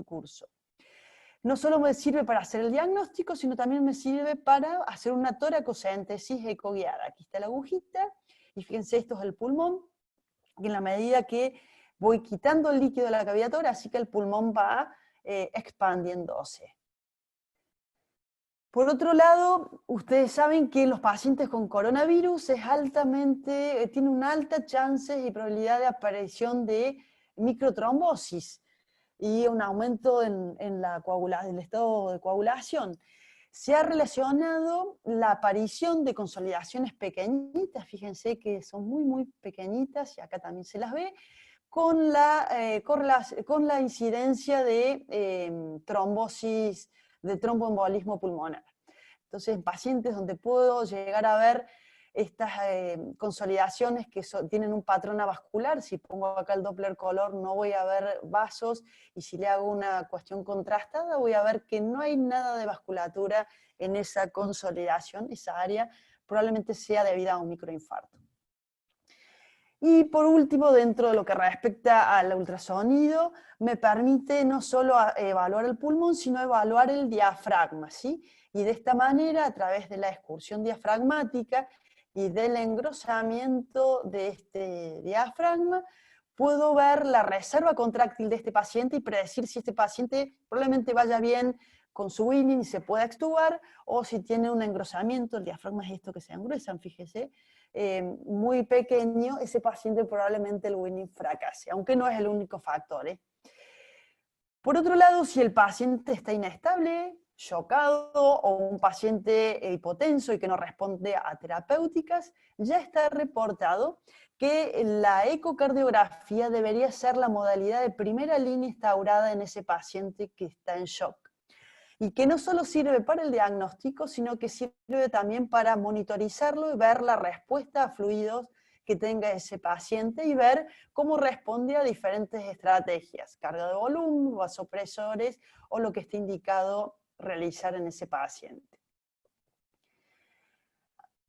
curso. No solo me sirve para hacer el diagnóstico, sino también me sirve para hacer una toracocentesis ecoguiada. Aquí está la agujita, y fíjense, esto es el pulmón, y en la medida que voy quitando el líquido de la cavidad torácica, el pulmón va expandiéndose. Por otro lado, ustedes saben que los pacientes con coronavirus tienen una alta chance y probabilidad de aparición de microtrombosis y un aumento en el estado de coagulación. Se ha relacionado la aparición de consolidaciones pequeñitas, fíjense que son muy, muy pequeñitas, y acá también se las ve, con la incidencia de trombosis, de tromboembolismo pulmonar. Entonces, en pacientes donde puedo llegar a ver estas consolidaciones que tienen un patrón avascular, si pongo acá el Doppler color no voy a ver vasos, y si le hago una cuestión contrastada voy a ver que no hay nada de vasculatura en esa consolidación, esa área probablemente sea debida a un microinfarto. Y por último, dentro de lo que respecta al ultrasonido, me permite no solo evaluar el pulmón, sino evaluar el diafragma, ¿sí? Y de esta manera, a través de la excursión diafragmática y del engrosamiento de este diafragma, puedo ver la reserva contráctil de este paciente y predecir si este paciente probablemente vaya bien con su winning y se pueda extubar, o si tiene un engrosamiento, el diafragma es esto que se engruesan, fíjese, muy pequeño, ese paciente probablemente el winning fracase, aunque no es el único factor. Por otro lado, si el paciente está inestable, chocado, o un paciente hipotenso y que no responde a terapéuticas, ya está reportado que la ecocardiografía debería ser la modalidad de primera línea instaurada en ese paciente que está en shock. Y que no solo sirve para el diagnóstico, sino que sirve también para monitorizarlo y ver la respuesta a fluidos que tenga ese paciente y ver cómo responde a diferentes estrategias, carga de volumen, vasopresores o lo que esté indicado realizar en ese paciente.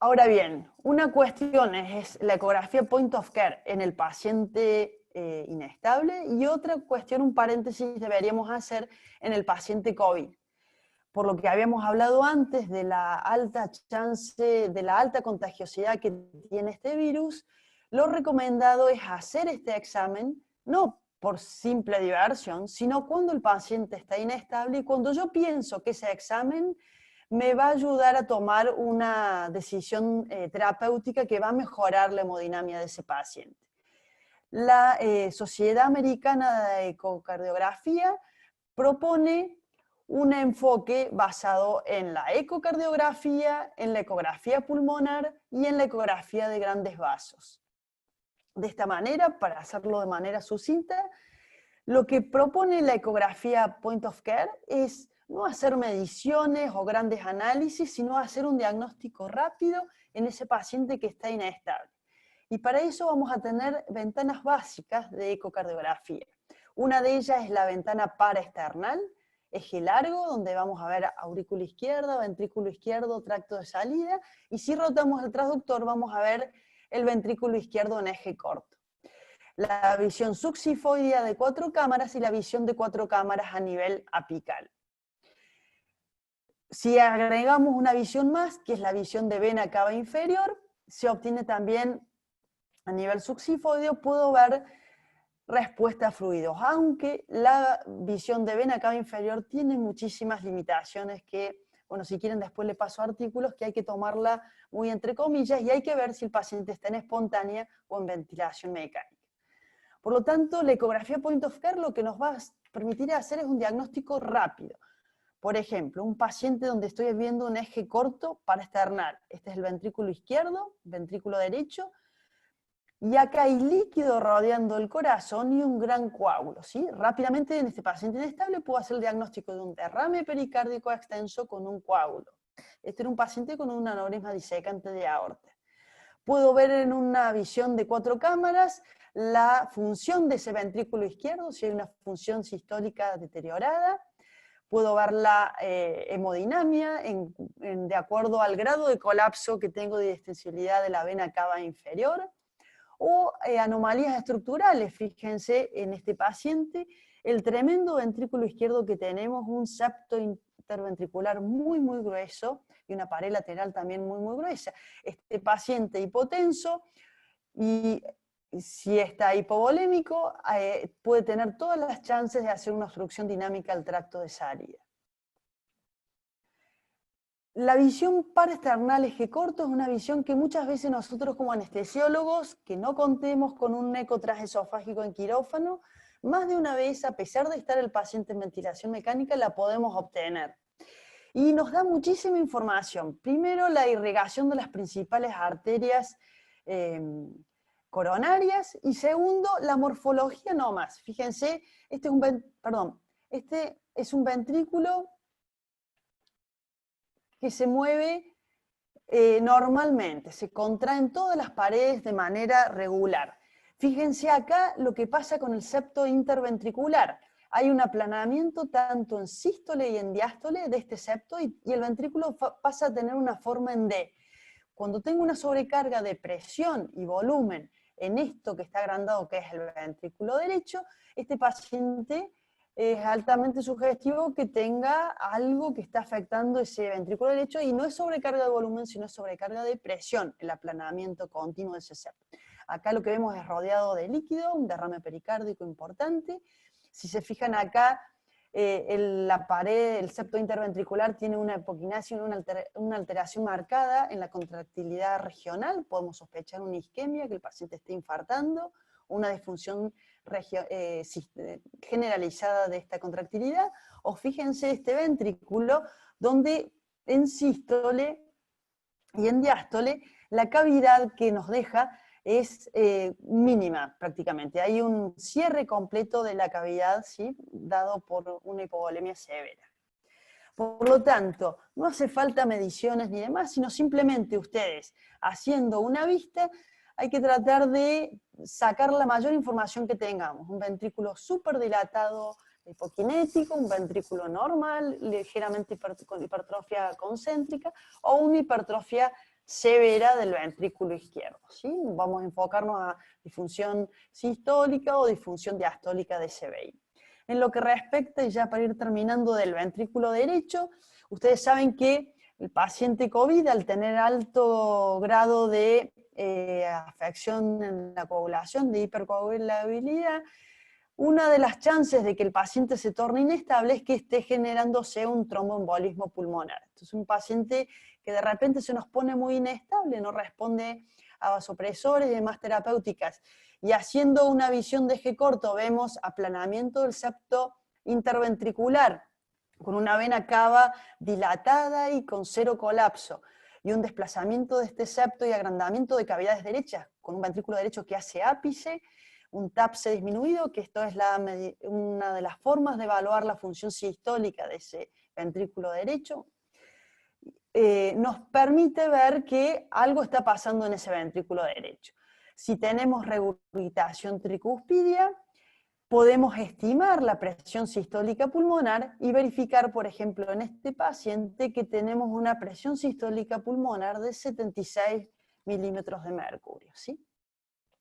Ahora bien, una cuestión es la ecografía point of care en el paciente inestable, y otra cuestión, un paréntesis, deberíamos hacer en el paciente COVID. Por lo que habíamos hablado antes de la alta chance, de la alta contagiosidad que tiene este virus, lo recomendado es hacer este examen, no por simple diversión, sino cuando el paciente está inestable y cuando yo pienso que ese examen me va a ayudar a tomar una decisión terapéutica que va a mejorar la hemodinamia de ese paciente. La Sociedad Americana de Ecocardiografía propone un enfoque basado en la ecocardiografía, en la ecografía pulmonar y en la ecografía de grandes vasos. De esta manera, para hacerlo de manera sucinta, lo que propone la ecografía point of care es no hacer mediciones o grandes análisis, sino hacer un diagnóstico rápido en ese paciente que está inestable. Y para eso vamos a tener ventanas básicas de ecocardiografía. Una de ellas es la ventana paraesternal, eje largo, donde vamos a ver aurícula izquierda, ventrículo izquierdo, tracto de salida, y si rotamos el transductor vamos a ver el ventrículo izquierdo en eje corto. La visión subsifoidea de 4 cámaras y la visión de 4 cámaras a nivel apical. Si agregamos una visión más, que es la visión de vena cava inferior, se obtiene también a nivel subsifoideo, puedo ver respuesta a fluidos, aunque la visión de vena cava inferior tiene muchísimas limitaciones que, bueno, si quieren después le paso artículos, que hay que tomarla muy entre comillas y hay que ver si el paciente está en espontánea o en ventilación mecánica. Por lo tanto, la ecografía point of care lo que nos va a permitir hacer es un diagnóstico rápido. Por ejemplo, un paciente donde estoy viendo un eje corto paraesternal. Este es el ventrículo izquierdo, ventrículo derecho, y acá hay líquido rodeando el corazón y un gran coágulo, ¿sí? Rápidamente en este paciente inestable puedo hacer el diagnóstico de un derrame pericárdico extenso con un coágulo. Este era un paciente con un aneurisma disecante de aorta. Puedo ver en una visión de 4 cámaras la función de ese ventrículo izquierdo, si hay una función sistólica deteriorada. Puedo ver la hemodinamia de acuerdo al grado de colapso que tengo de distensibilidad de la vena cava inferior, o anomalías estructurales. Fíjense en este paciente el tremendo ventrículo izquierdo que tenemos, un septo interventricular muy, muy grueso y una pared lateral también muy, muy gruesa. Este paciente hipotenso, y si está hipovolémico, puede tener todas las chances de hacer una obstrucción dinámica al tracto de salida. La visión paraesternal eje corto es una visión que muchas veces nosotros como anestesiólogos, que no contemos con un eco transesofágico en quirófano, más de una vez, a pesar de estar el paciente en ventilación mecánica, la podemos obtener. Y nos da muchísima información. Primero, la irrigación de las principales arterias coronarias, y segundo, la morfología nomás. Fíjense, este es un ventrículo que se mueve normalmente, se contraen todas las paredes de manera regular. Fíjense acá lo que pasa con el septo interventricular. Hay un aplanamiento tanto en sístole y en diástole de este septo, y el ventrículo pasa a tener una forma en D. Cuando tengo una sobrecarga de presión y volumen en esto que está agrandado, que es el ventrículo derecho, este paciente es altamente sugestivo que tenga algo que está afectando ese ventrículo derecho, y no es sobrecarga de volumen, sino es sobrecarga de presión, el aplanamiento continuo de ese septo. Acá lo que vemos es rodeado de líquido, un derrame pericárdico importante. Si se fijan acá, la pared, el septo interventricular tiene una hipoquinasia, una alteración marcada en la contractilidad regional. Podemos sospechar una isquemia, que el paciente esté infartando, una disfunción generalizada de esta contractilidad. O fíjense este ventrículo, donde en sístole y en diástole la cavidad que nos deja es mínima prácticamente. Hay un cierre completo de la cavidad, ¿sí?, dado por una hipovolemia severa. Por lo tanto, no hace falta mediciones ni demás, sino simplemente ustedes, haciendo una vista, hay que tratar de sacar la mayor información que tengamos. Un ventrículo súper dilatado, hipokinético, un ventrículo normal, ligeramente con hipertrofia concéntrica, o una hipertrofia severa del ventrículo izquierdo, ¿sí? Vamos a enfocarnos a disfunción sistólica o disfunción diastólica de SBI. En lo que respecta, y ya para ir terminando, del ventrículo derecho, ustedes saben que el paciente COVID, al tener alto grado de afección en la coagulación, de hipercoagulabilidad, una de las chances de que el paciente se torne inestable es que esté generándose un tromboembolismo pulmonar. Entonces, un paciente que de repente se nos pone muy inestable, no responde a vasopresores y demás terapéuticas, y haciendo una visión de eje corto vemos aplanamiento del septo interventricular, con una vena cava dilatada y con cero colapso, y un desplazamiento de este septo y agrandamiento de cavidades derechas, con un ventrículo derecho que hace ápice, un TAPSE disminuido, que esto es una de las formas de evaluar la función sistólica de ese ventrículo derecho, nos permite ver que algo está pasando en ese ventrículo derecho. Si tenemos regurgitación tricuspidia, podemos estimar la presión sistólica pulmonar y verificar, por ejemplo, en este paciente que tenemos una presión sistólica pulmonar de 76 milímetros de mercurio, ¿sí?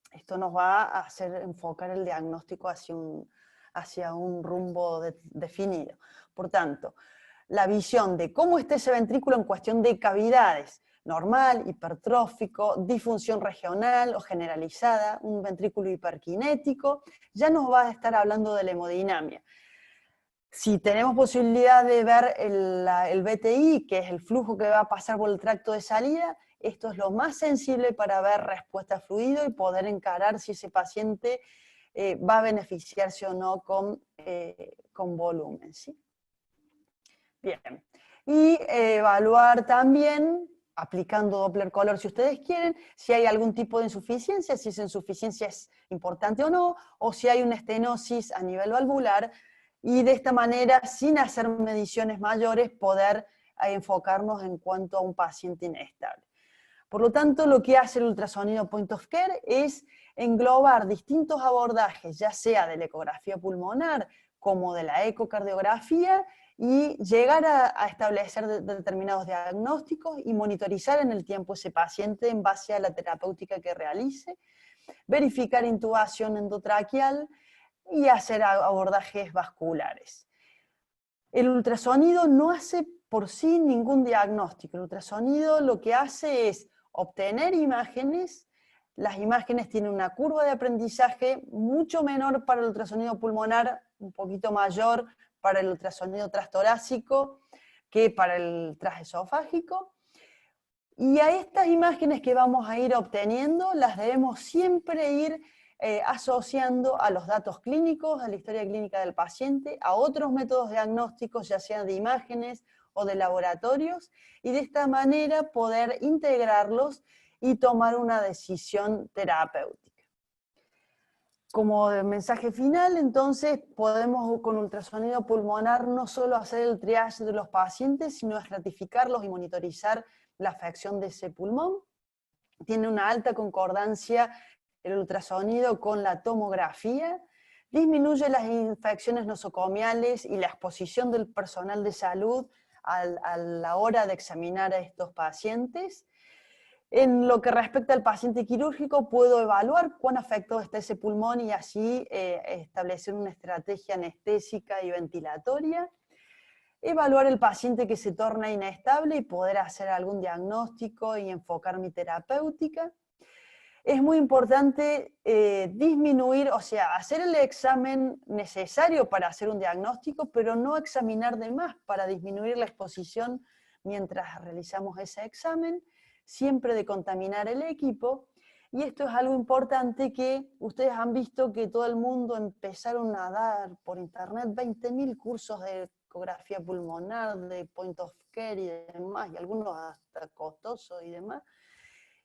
Esto nos va a hacer enfocar el diagnóstico hacia un rumbo definido. Por tanto, la visión de cómo está ese ventrículo en cuestión de cavidades, normal, hipertrófico, disfunción regional o generalizada, un ventrículo hiperkinético, ya nos va a estar hablando de la hemodinamia. Si tenemos posibilidad de ver el BTI, que es el flujo que va a pasar por el tracto de salida, esto es lo más sensible para ver respuesta a fluido y poder encarar si ese paciente va a beneficiarse o no con volumen, ¿sí? Bien. Y evaluar también, aplicando Doppler color si ustedes quieren, si hay algún tipo de insuficiencia, si esa insuficiencia es importante o si hay una estenosis a nivel valvular, y de esta manera, sin hacer mediciones mayores, poder a enfocarnos en cuanto a un paciente inestable. Por lo tanto, lo que hace el ultrasonido point of care es englobar distintos abordajes, ya sea de la ecografía pulmonar como de la ecocardiografía, y llegar a establecer determinados diagnósticos y monitorizar en el tiempo ese paciente en base a la terapéutica que realice, verificar intubación endotraqueal y hacer abordajes vasculares. El ultrasonido no hace por sí ningún diagnóstico. El ultrasonido lo que hace es obtener imágenes. Las imágenes tienen una curva de aprendizaje mucho menor para el ultrasonido pulmonar, un poquito mayor para el ultrasonido transtorácico que para el transesofágico. Y a estas imágenes que vamos a ir obteniendo las debemos siempre ir asociando a los datos clínicos, a la historia clínica del paciente, a otros métodos diagnósticos, ya sean de imágenes o de laboratorios, y de esta manera poder integrarlos y tomar una decisión terapéutica. Como mensaje final, entonces, podemos con ultrasonido pulmonar no solo hacer el triage de los pacientes, sino estratificarlos y monitorizar la afección de ese pulmón. Tiene una alta concordancia el ultrasonido con la tomografía, disminuye las infecciones nosocomiales y la exposición del personal de salud a la hora de examinar a estos pacientes. En lo que respecta al paciente quirúrgico, puedo evaluar cuán afectado está ese pulmón y así establecer una estrategia anestésica y ventilatoria. Evaluar el paciente que se torna inestable y poder hacer algún diagnóstico y enfocar mi terapéutica. Es muy importante disminuir, o sea, hacer el examen necesario para hacer un diagnóstico, pero no examinar de más para disminuir la exposición mientras realizamos ese examen, siempre de contaminar el equipo. Y esto es algo importante que ustedes han visto que todo el mundo empezaron a dar por internet 20.000 cursos de ecografía pulmonar, de point of care y demás, y algunos hasta costosos y demás.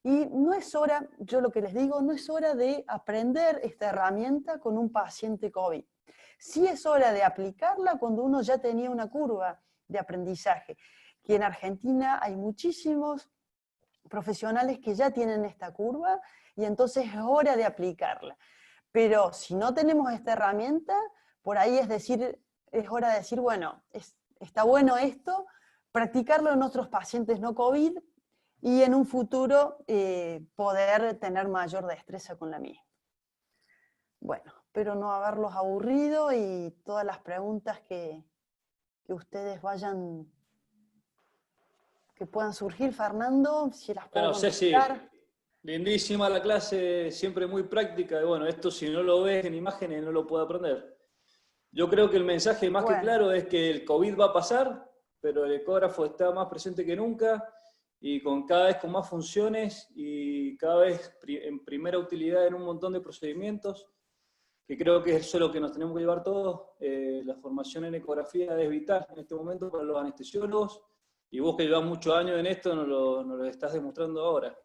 Y no es hora, yo lo que les digo, no es hora de aprender esta herramienta con un paciente COVID. Sí es hora de aplicarla cuando uno ya tenía una curva de aprendizaje, que en Argentina hay muchísimos profesionales que ya tienen esta curva y entonces es hora de aplicarla. Pero si no tenemos esta herramienta, por ahí es hora de decir, bueno, está bueno esto, practicarlo en otros pacientes no COVID y en un futuro poder tener mayor destreza con la misma. Bueno, espero no haberlos aburrido y todas las preguntas que ustedes que puedan surgir, Fernando, si las puedo contestar. Ceci, lindísima la clase, siempre muy práctica, y bueno, esto si no lo ves en imágenes no lo puedo aprender. Yo creo que el mensaje más que claro es que el COVID va a pasar, pero el ecógrafo está más presente que nunca, y cada vez con más funciones, y cada vez en primera utilidad en un montón de procedimientos, que creo que eso es lo que nos tenemos que llevar todos. La formación en ecografía es vital en este momento para los anestesiólogos, y vos que llevas muchos años en esto nos lo estás demostrando ahora.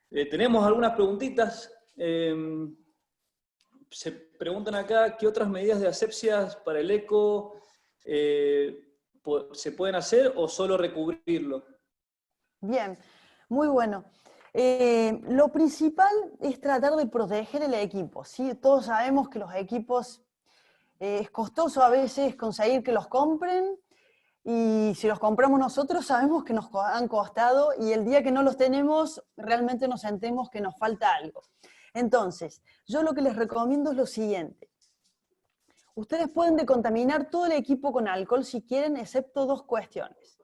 Tenemos algunas preguntitas. Se preguntan acá, ¿qué otras medidas de asepsia para el eco se pueden hacer o solo recubrirlo? Bien, muy bueno. Lo principal es tratar de proteger el equipo, ¿sí? Todos sabemos que los equipos es costoso a veces conseguir que los compren, y si los compramos nosotros sabemos que nos han costado, y el día que no los tenemos realmente nos sentimos que nos falta algo. Entonces, yo lo que les recomiendo es lo siguiente. Ustedes pueden decontaminar todo el equipo con alcohol si quieren, excepto dos cuestiones.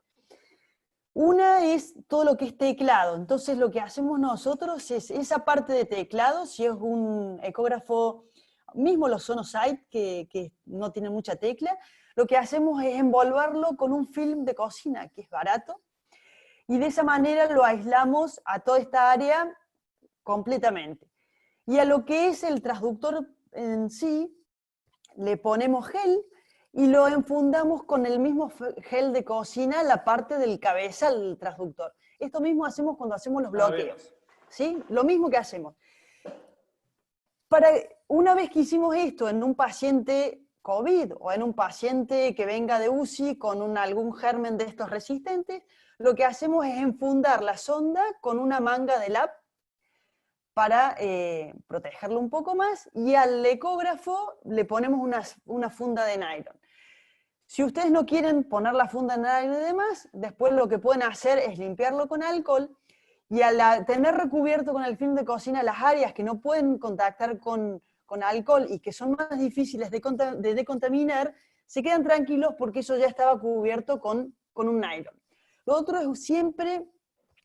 Una es todo lo que es teclado. Entonces lo que hacemos nosotros es esa parte de teclado, si es un ecógrafo, mismo los Sonosite, que no tiene mucha tecla, lo que hacemos es envolverlo con un film de cocina, que es barato, y de esa manera lo aislamos a toda esta área completamente. Y a lo que es el transductor en sí, le ponemos gel y lo enfundamos con el mismo gel de cocina la parte del cabezal del transductor. Esto mismo hacemos cuando hacemos los bloqueos, ¿sí? Lo mismo que hacemos. Una vez que hicimos esto en un paciente COVID o en un paciente que venga de UCI con algún germen de estos resistentes, lo que hacemos es enfundar la sonda con una manga de lab para protegerlo un poco más, y al ecógrafo le ponemos una funda de nylon. Si ustedes no quieren poner la funda de nylon y demás, después lo que pueden hacer es limpiarlo con alcohol, y al tener recubierto con el film de cocina las áreas que no pueden contactar con alcohol y que son más difíciles de decontaminar, se quedan tranquilos porque eso ya estaba cubierto con un nylon. Lo otro es siempre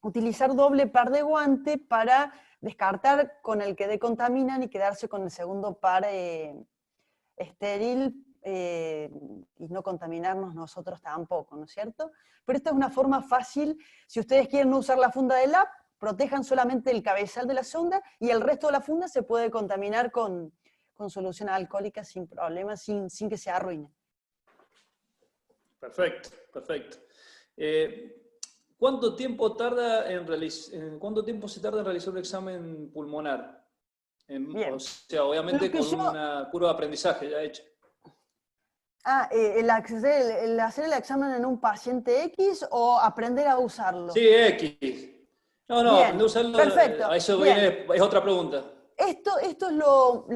utilizar doble par de guante para descartar con el que decontaminan y quedarse con el segundo par estéril, y no contaminarnos nosotros tampoco, ¿no es cierto? Pero esta es una forma fácil. Si ustedes quieren no usar la funda de lab, protejan solamente el cabezal de la sonda, y el resto de la funda se puede contaminar con solución alcohólica sin problema, sin que se arruine. Perfecto, perfecto. ¿Cuánto tiempo se tarda en realizar un examen pulmonar? O sea, obviamente con una curva de aprendizaje ya hecha. ¿El hacer el examen en un paciente X o aprender a usarlo? Sí, X. No, Bien, aprender a usarlo, perfecto, a eso viene, es otra pregunta. Esto es lo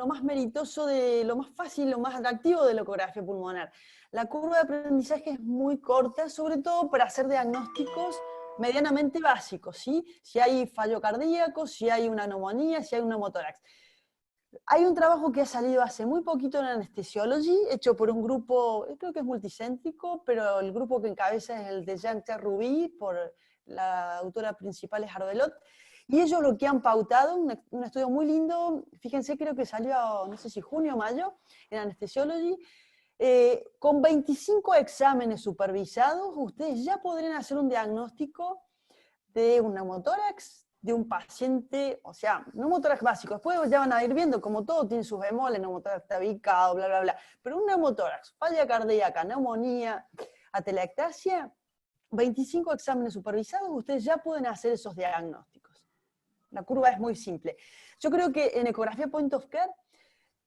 más meritoso, lo más fácil, lo más atractivo de la ecografía pulmonar. La curva de aprendizaje es muy corta, sobre todo para hacer diagnósticos medianamente básicos, ¿sí? Si hay fallo cardíaco, si hay una neumonía, si hay un neumotórax. Hay un trabajo que ha salido hace muy poquito en Anesthesiology, hecho por un grupo, creo que es multicéntrico, pero el grupo que encabeza es el de Jean-Pierre Rubí, por la autora principal es Arbelot, y ellos lo que han pautado, un estudio muy lindo, fíjense, creo que salió, no sé si junio o mayo, en Anesthesiology, con 25 exámenes supervisados, ustedes ya podrían hacer un diagnóstico de un neumotórax, de un paciente, o sea, neumotórax básico. Después ya van a ir viendo, como todo tiene sus bemoles, neumotórax tabicado, bla, bla, bla. Pero un neumotórax, falla cardíaca, neumonía, atelectasia, 25 exámenes supervisados, ustedes ya pueden hacer esos diagnósticos. La curva es muy simple. Yo creo que en ecografía point of care,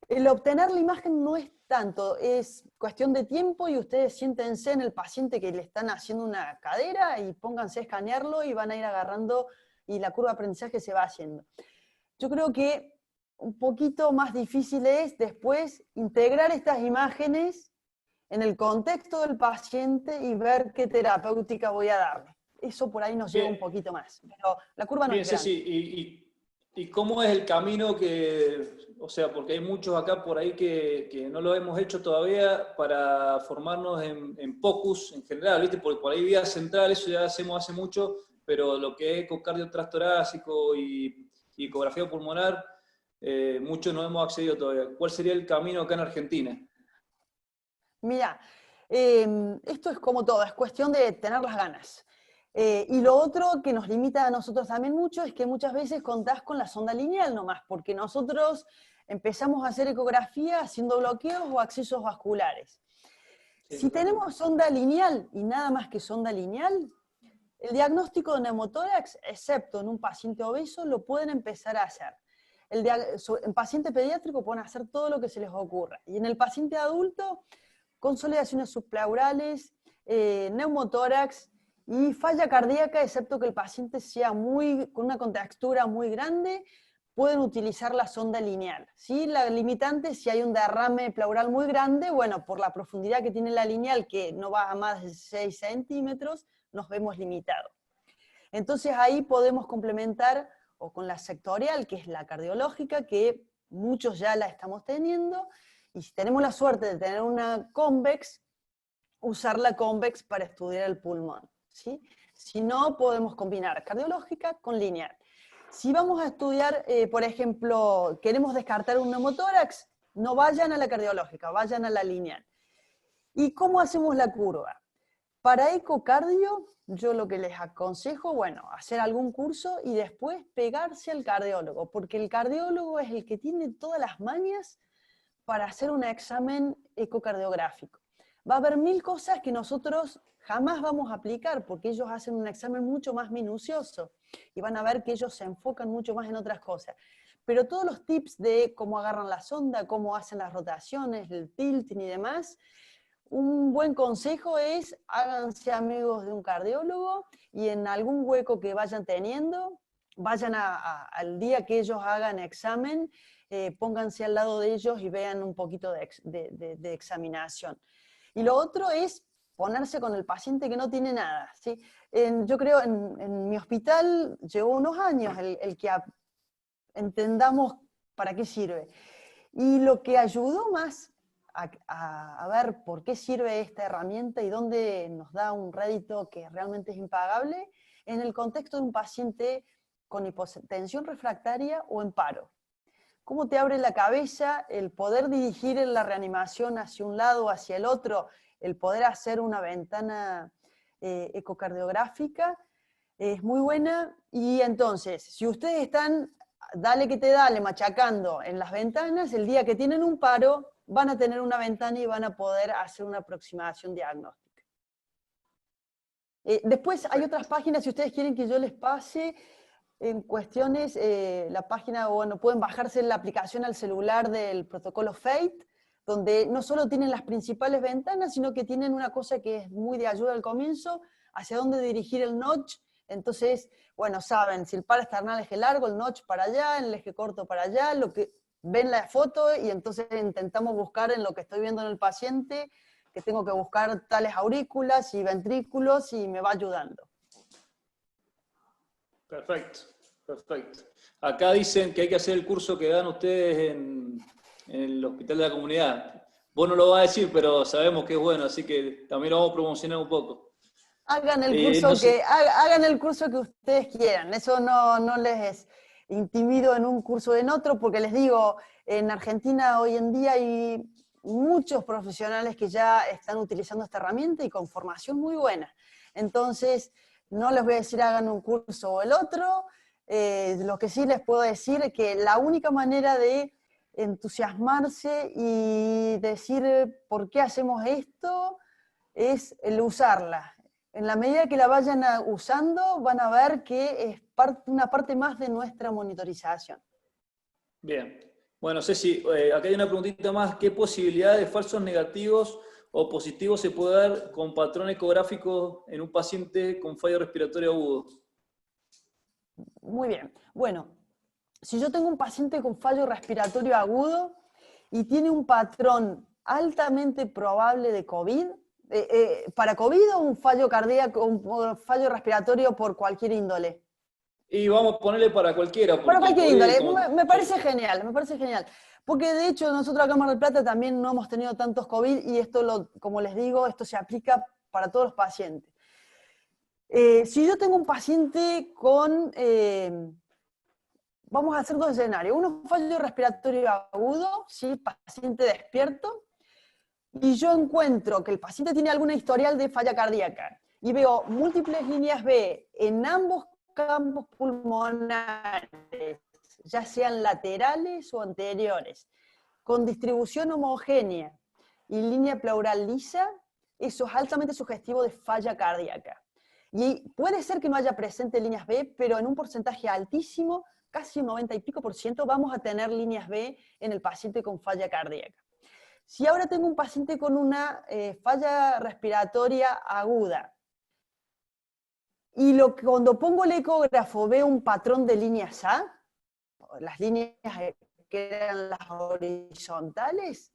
el obtener la imagen no es tanto, es cuestión de tiempo, y ustedes siéntense en el paciente que le están haciendo una cadera y pónganse a escanearlo y van a ir agarrando, y la curva de aprendizaje se va haciendo. Yo creo que un poquito más difícil es después integrar estas imágenes en el contexto del paciente y ver qué terapéutica voy a darle. Eso por ahí nos lleva un poquito más, pero la curva no es grande. Sí. ¿Y cómo es el camino o sea, porque hay muchos acá por ahí que no lo hemos hecho todavía para formarnos en POCUS en general, ¿viste? Porque por ahí vía central, eso ya hacemos hace mucho, pero lo que es ecocardio transtorácico y ecografía pulmonar, muchos no hemos accedido todavía. ¿Cuál sería el camino acá en Argentina? Mira, esto es como todo, es cuestión de tener las ganas. Y lo otro que nos limita a nosotros también mucho es que muchas veces contás con la sonda lineal nomás, porque nosotros empezamos a hacer ecografía haciendo bloqueos o accesos vasculares. Si tenemos sonda lineal y nada más que sonda lineal, el diagnóstico de neumotórax, excepto en un paciente obeso, lo pueden empezar a hacer. En paciente pediátrico pueden hacer todo lo que se les ocurra. Y en el paciente adulto, consolidaciones subpleurales, neumotórax y falla cardíaca, excepto que el paciente sea con una contextura muy grande, pueden utilizar la sonda lineal. ¿Sí? La limitante, si hay un derrame pleural muy grande, bueno, por la profundidad que tiene la lineal, que no va a más de 6 centímetros, nos vemos limitados. Entonces ahí podemos complementar o con la sectorial, que es la cardiológica, que muchos ya la estamos teniendo, y si tenemos la suerte de tener una convex, usar la convex para estudiar el pulmón, ¿sí? Si no, podemos combinar cardiológica con lineal. Si vamos a estudiar, por ejemplo, queremos descartar un neumotórax, no vayan a la cardiológica, vayan a la lineal. ¿Y cómo hacemos la curva? Para ecocardio, yo lo que les aconsejo, bueno, hacer algún curso y después pegarse al cardiólogo, porque el cardiólogo es el que tiene todas las mañas para hacer un examen ecocardiográfico. Va a haber 1000 cosas que nosotros jamás vamos a aplicar, porque ellos hacen un examen mucho más minucioso y van a ver que ellos se enfocan mucho más en otras cosas. pero todos los tips de cómo agarran la sonda, cómo hacen las rotaciones, el tilting y demás, un buen consejo es háganse amigos de un cardiólogo y en algún hueco que vayan teniendo, vayan al día que ellos hagan examen, pónganse al lado de ellos y vean un poquito de examinación. Y lo otro es ponerse con el paciente que no tiene nada, ¿sí? Yo creo en mi hospital llevó unos años el que entendamos para qué sirve. Y lo que ayudó más a ver por qué sirve esta herramienta y dónde nos da un rédito que realmente es impagable, en el contexto de un paciente con hipotensión refractaria o en paro. ¿Cómo te abre la cabeza el poder dirigir la reanimación hacia un lado o hacia el otro, el poder hacer una ventana ecocardiográfica? Es muy buena. Y entonces, si ustedes están, dale que te dale, machacando en las ventanas, el día que tienen un paro, van a tener una ventana y van a poder hacer una aproximación diagnóstica. Después hay otras páginas, si ustedes quieren que yo les pase, en cuestiones, la página, bueno, pueden bajarse la aplicación al celular del protocolo FATE, donde no solo tienen las principales ventanas, sino que tienen una cosa que es muy de ayuda al comienzo, hacia dónde dirigir el notch. Entonces, bueno, saben, si el par external eje largo, el notch para allá, el eje corto para allá, lo que ven la foto y entonces intentamos buscar en lo que estoy viendo en el paciente, que tengo que buscar tales aurículas y ventrículos y me va ayudando. Perfecto, perfecto. Acá dicen que hay que hacer el curso que dan ustedes en el Hospital de la Comunidad. Vos no lo vas a decir, pero sabemos que es bueno, así que también lo vamos a promocionar un poco. Hagan el curso que ustedes quieran, eso no les intimido en un curso o en otro, porque les digo, en Argentina hoy en día hay muchos profesionales que ya están utilizando esta herramienta y con formación muy buena. Entonces, no les voy a decir hagan un curso o el otro, lo que sí les puedo decir es que la única manera de entusiasmarse y decir por qué hacemos esto es el usarla. En la medida que la vayan usando, van a ver que es una parte más de nuestra monitorización. Bien. Bueno, Ceci, acá hay una preguntita más. ¿Qué posibilidad de falsos negativos o positivos se puede dar con patrón ecográfico en un paciente con fallo respiratorio agudo? Muy bien. Bueno, si yo tengo un paciente con fallo respiratorio agudo y tiene un patrón altamente probable de COVID, para COVID o un fallo cardíaco, un fallo respiratorio por cualquier índole. Y vamos a ponerle para cualquiera. Para cualquier índole, como... me parece genial, me parece genial. Porque de hecho nosotros acá en Mar del Plata también no hemos tenido tantos COVID y esto, como les digo, esto se aplica para todos los pacientes. Si yo tengo un paciente con, vamos a hacer dos escenarios, uno fallo respiratorio agudo, ¿sí? Paciente despierto, y yo encuentro que el paciente tiene alguna historial de falla cardíaca, y veo múltiples líneas B en ambos campos pulmonares, ya sean laterales o anteriores, con distribución homogénea y línea pleural lisa, eso es altamente sugestivo de falla cardíaca. Y puede ser que no haya presente líneas B, pero en un porcentaje altísimo, casi un 90 y pico %, vamos a tener líneas B en el paciente con falla cardíaca. Si ahora tengo un paciente con una falla respiratoria aguda, y cuando pongo el ecógrafo veo un patrón de líneas A, las líneas que eran las horizontales,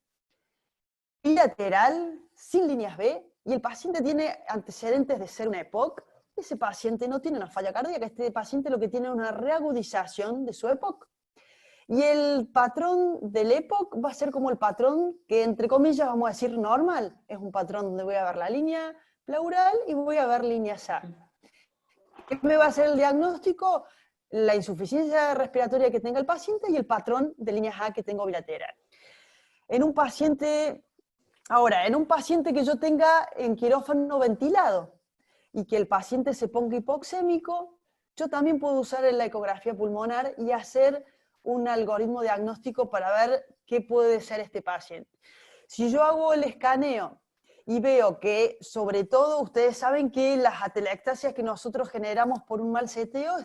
bilateral, sin líneas B, y el paciente tiene antecedentes de ser una EPOC, ese paciente no tiene una falla cardíaca, este paciente lo que tiene es una reagudización de su EPOC. Y el patrón del EPOC va a ser como el patrón que, entre comillas, vamos a decir normal. Es un patrón donde voy a ver la línea pleural y voy a ver líneas A. ¿Qué me va a hacer el diagnóstico? La insuficiencia respiratoria que tenga el paciente y el patrón de líneas A que tengo bilateral. En un paciente que yo tenga en quirófano ventilado y que el paciente se ponga hipoxémico, yo también puedo usar la ecografía pulmonar y hacer un algoritmo diagnóstico para ver qué puede ser este paciente. Si yo hago el escaneo y veo que, sobre todo, ustedes saben que las atelectasias que nosotros generamos por un mal seteo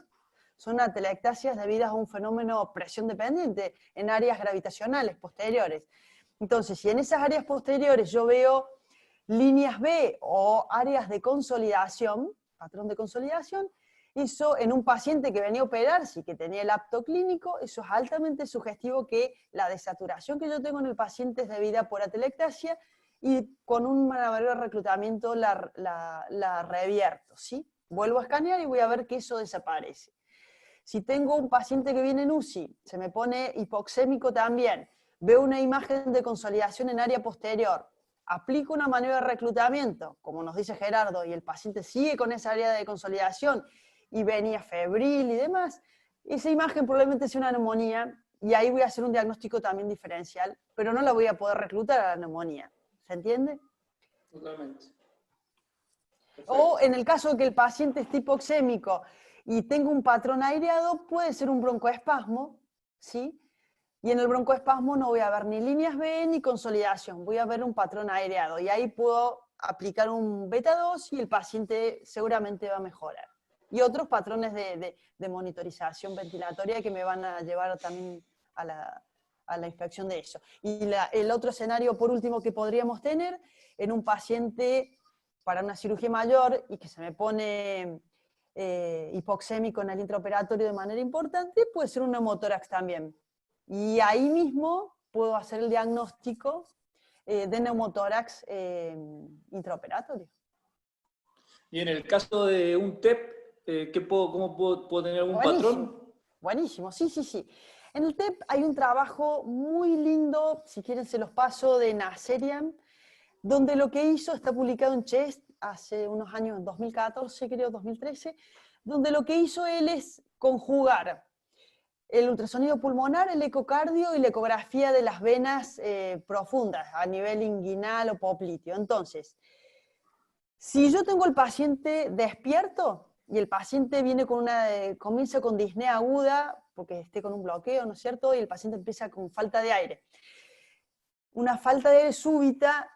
son atelectasias debidas a un fenómeno presión dependiente en áreas gravitacionales posteriores. Entonces, si en esas áreas posteriores yo veo líneas B o áreas de consolidación, patrón de consolidación, eso en un paciente que venía a operarse y que tenía el apto clínico, eso es altamente sugestivo que la desaturación que yo tengo en el paciente es debida por atelectasia y con un mayor reclutamiento la revierto, ¿sí? Vuelvo a escanear y voy a ver que eso desaparece. Si tengo un paciente que viene en UCI, se me pone hipoxémico también, veo una imagen de consolidación en área posterior, aplico una maniobra de reclutamiento, como nos dice Gerardo, y el paciente sigue con esa área de consolidación y venía febril y demás, esa imagen probablemente sea una neumonía y ahí voy a hacer un diagnóstico también diferencial, pero no la voy a poder reclutar a la neumonía. ¿Se entiende? Totalmente. Perfecto. O en el caso de que el paciente esté hipoxémico y tenga un patrón aireado, puede ser un broncoespasmo, ¿sí? Y en el broncoespasmo no voy a ver ni líneas B ni consolidación, voy a ver un patrón aireado. Y ahí puedo aplicar un beta 2 y el paciente seguramente va a mejorar. Y otros patrones de monitorización ventilatoria que me van a llevar también a la inspección de eso. Y el otro escenario, por último, que podríamos tener en un paciente para una cirugía mayor y que se me pone hipoxémico en el intraoperatorio de manera importante, puede ser un neumotórax también. Y ahí mismo puedo hacer el diagnóstico de neumotórax intraoperatorio. Y en el caso de un TEP, ¿cómo puedo tener algún Buenísimo, patrón? buenísimo, sí, sí, sí. En el TEP hay un trabajo muy lindo, si quieren se los paso, de Nasserian, donde lo que hizo está publicado en Chest hace unos años, en 2014, creo, 2013, donde lo que hizo él es conjugar el ultrasonido pulmonar, el ecocardio y la ecografía de las venas profundas a nivel inguinal o popliteo. Entonces, si yo tengo el paciente despierto y el paciente viene con comienza con disnea aguda, porque esté con un bloqueo, ¿no es cierto? Y el paciente empieza con falta de aire. Una falta de aire súbita,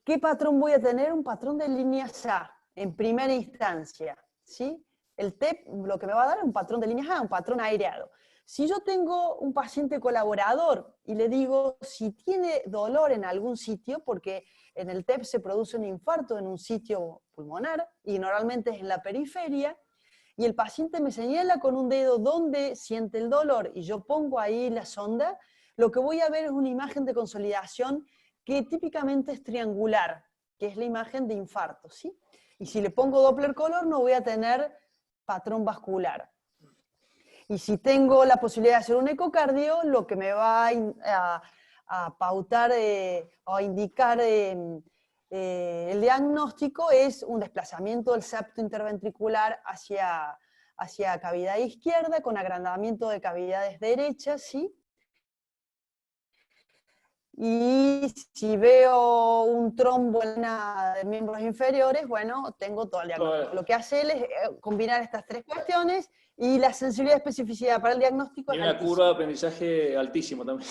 ¿qué patrón voy a tener? Un patrón de líneas A, en primera instancia, ¿sí? El TEP lo que me va a dar es un patrón de líneas A, un patrón aireado. Si yo tengo un paciente colaborador y le digo si tiene dolor en algún sitio, porque en el TEP se produce un infarto en un sitio pulmonar y normalmente es en la periferia, y el paciente me señala con un dedo dónde siente el dolor y yo pongo ahí la sonda, lo que voy a ver es una imagen de consolidación que típicamente es triangular, que es la imagen de infarto, ¿sí? Y si le pongo Doppler color no voy a tener patrón vascular. Y si tengo la posibilidad de hacer un ecocardio, lo que me va a pautar o a indicar el diagnóstico es un desplazamiento del septo interventricular hacia cavidad izquierda con agrandamiento de cavidades derechas, ¿sí? Y si veo un trombo en una de miembros inferiores, bueno, tengo todo el diagnóstico. Lo que hace él es combinar estas tres cuestiones y la sensibilidad y especificidad para el diagnóstico Y es una altísima. curva de aprendizaje altísimo también.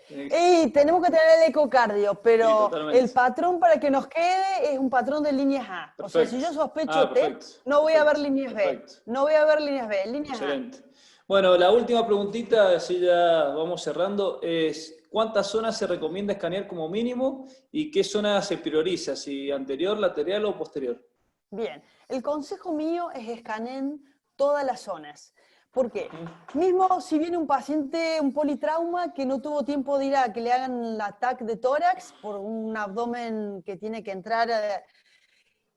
Y tenemos que tener el ecocardio, pero Sí, el patrón para que nos quede es un patrón de líneas A. Perfecto. O sea, si yo sospecho TEP, no voy a ver líneas B. No voy a ver líneas B, líneas Excelente. A. Bueno, la última preguntita, así ya vamos cerrando, es ¿cuántas zonas se recomienda escanear como mínimo y qué zonas se prioriza, si anterior, lateral o posterior? Bien, el consejo mío es escaneen todas las zonas. ¿Por qué? Mismo si viene un paciente, un politrauma, que no tuvo tiempo de ir a que le hagan la TAC de tórax por un abdomen que tiene que entrar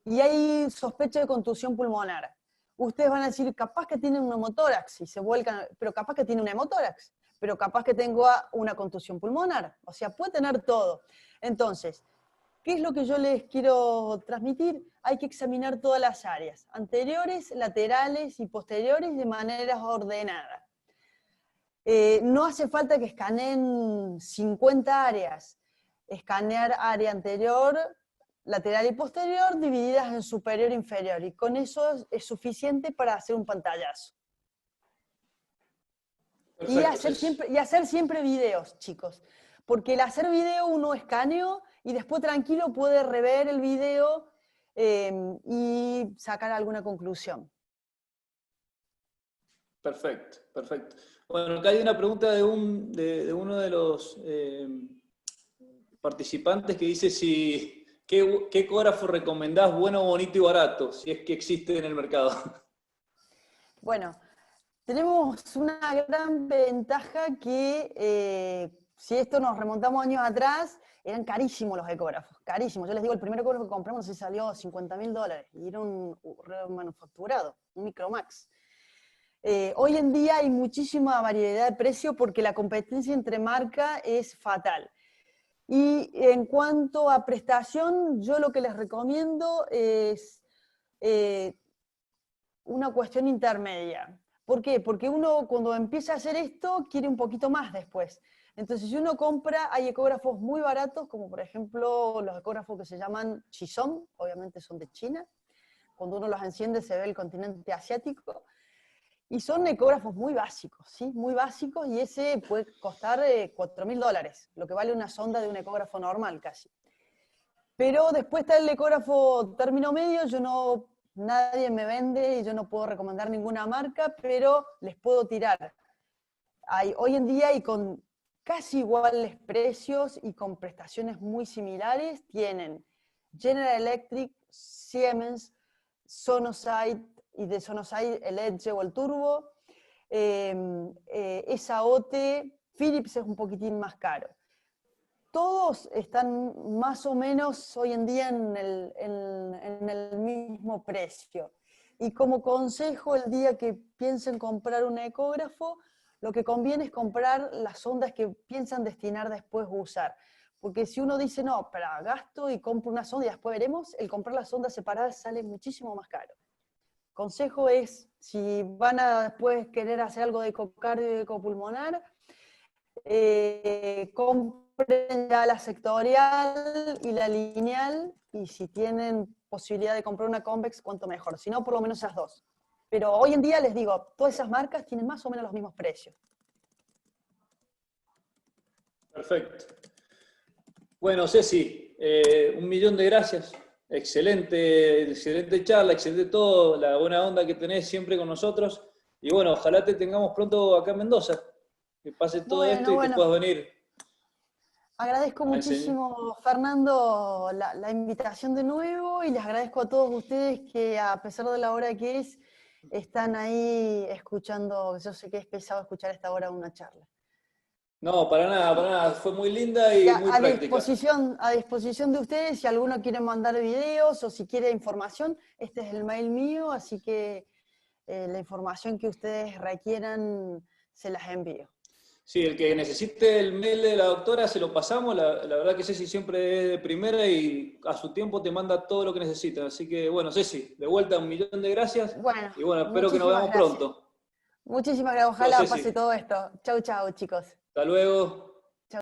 y hay sospecha de contusión pulmonar. Ustedes van a decir, capaz que tiene un hemotórax y se vuelcan, pero capaz que tiene un hemotórax, pero capaz que tengo una contusión pulmonar. O sea, puede tener todo. Entonces, ¿qué es lo que yo les quiero transmitir? Hay que examinar todas las áreas, anteriores, laterales y posteriores de manera ordenada. No hace falta que escaneen 50 áreas. Escanear área anterior, lateral y posterior divididas en superior e inferior. Y con eso es suficiente para hacer un pantallazo. Perfecto, Y hacer siempre videos, chicos. Porque el hacer video uno escaneo y después tranquilo puede rever el video y sacar alguna conclusión. Perfecto, perfecto. Bueno, acá hay una pregunta de uno de los participantes que dice si qué ecógrafo recomendás bueno, bonito y barato, si es que existe en el mercado. Bueno, tenemos una gran ventaja que si esto nos remontamos años atrás, eran carísimos los ecógrafos, carísimos. Yo les digo, el primer ecógrafo que compramos no sé, salió $50.000 y era un manufacturado, un Micromax. Hoy en día hay muchísima variedad de precios porque la competencia entre marcas es fatal. Y en cuanto a prestación, yo lo que les recomiendo es una cuestión intermedia. ¿Por qué? Porque uno cuando empieza a hacer esto quiere un poquito más después. Entonces, si uno compra, hay ecógrafos muy baratos, como por ejemplo los ecógrafos que se llaman Chizón, obviamente son de China. Cuando uno los enciende se ve el continente asiático. Y son ecógrafos muy básicos, ¿sí? Muy básicos, y ese puede costar $4.000, lo que vale una sonda de un ecógrafo normal casi. Pero después está el ecógrafo término medio, nadie me vende y yo no puedo recomendar ninguna marca, pero les puedo tirar. Hoy en día y con casi iguales precios y con prestaciones muy similares, tienen General Electric, Siemens, Sonosite, y de Sonosite el Edge o el Turbo, SAOT, Philips es un poquitín más caro. Todos están más o menos hoy en día en el mismo precio. Y como consejo, el día que piensen comprar un ecógrafo, lo que conviene es comprar las sondas que piensan destinar después a usar. Porque si uno dice, no, pero gasto y compro una sonda y después veremos, el comprar las sondas separadas sale muchísimo más caro. Consejo es, si van a después querer hacer algo de ecocardio y ecopulmonar, compren ya la sectorial y la lineal, y si tienen posibilidad de comprar una convex, cuanto mejor. Si no, por lo menos esas dos. Pero hoy en día les digo, todas esas marcas tienen más o menos los mismos precios. Perfecto. Bueno, Ceci, 1.000.000 de gracias. Excelente charla, excelente todo, la buena onda que tenés siempre con nosotros. Y bueno, ojalá te tengamos pronto acá en Mendoza, que pase todo esto y te puedas venir. Agradezco muchísimo, Fernando, la invitación de nuevo, y les agradezco a todos ustedes que a pesar de la hora que es, están ahí escuchando. Yo sé que es pesado escuchar a esta hora una charla. No, para nada, fue muy linda y muy práctica. A disposición de ustedes, si alguno quiere mandar videos o si quiere información, este es el mail mío, así que la información que ustedes requieran se las envío. Sí, el que necesite el mail de la doctora se lo pasamos, la verdad que Ceci siempre es de primera y a su tiempo te manda todo lo que necesita. Así que bueno, Ceci, de vuelta 1.000.000 de gracias. Bueno, y bueno, espero que nos veamos pronto. Muchísimas gracias, ojalá pase todo esto. Chau, chau, chicos. Hasta luego.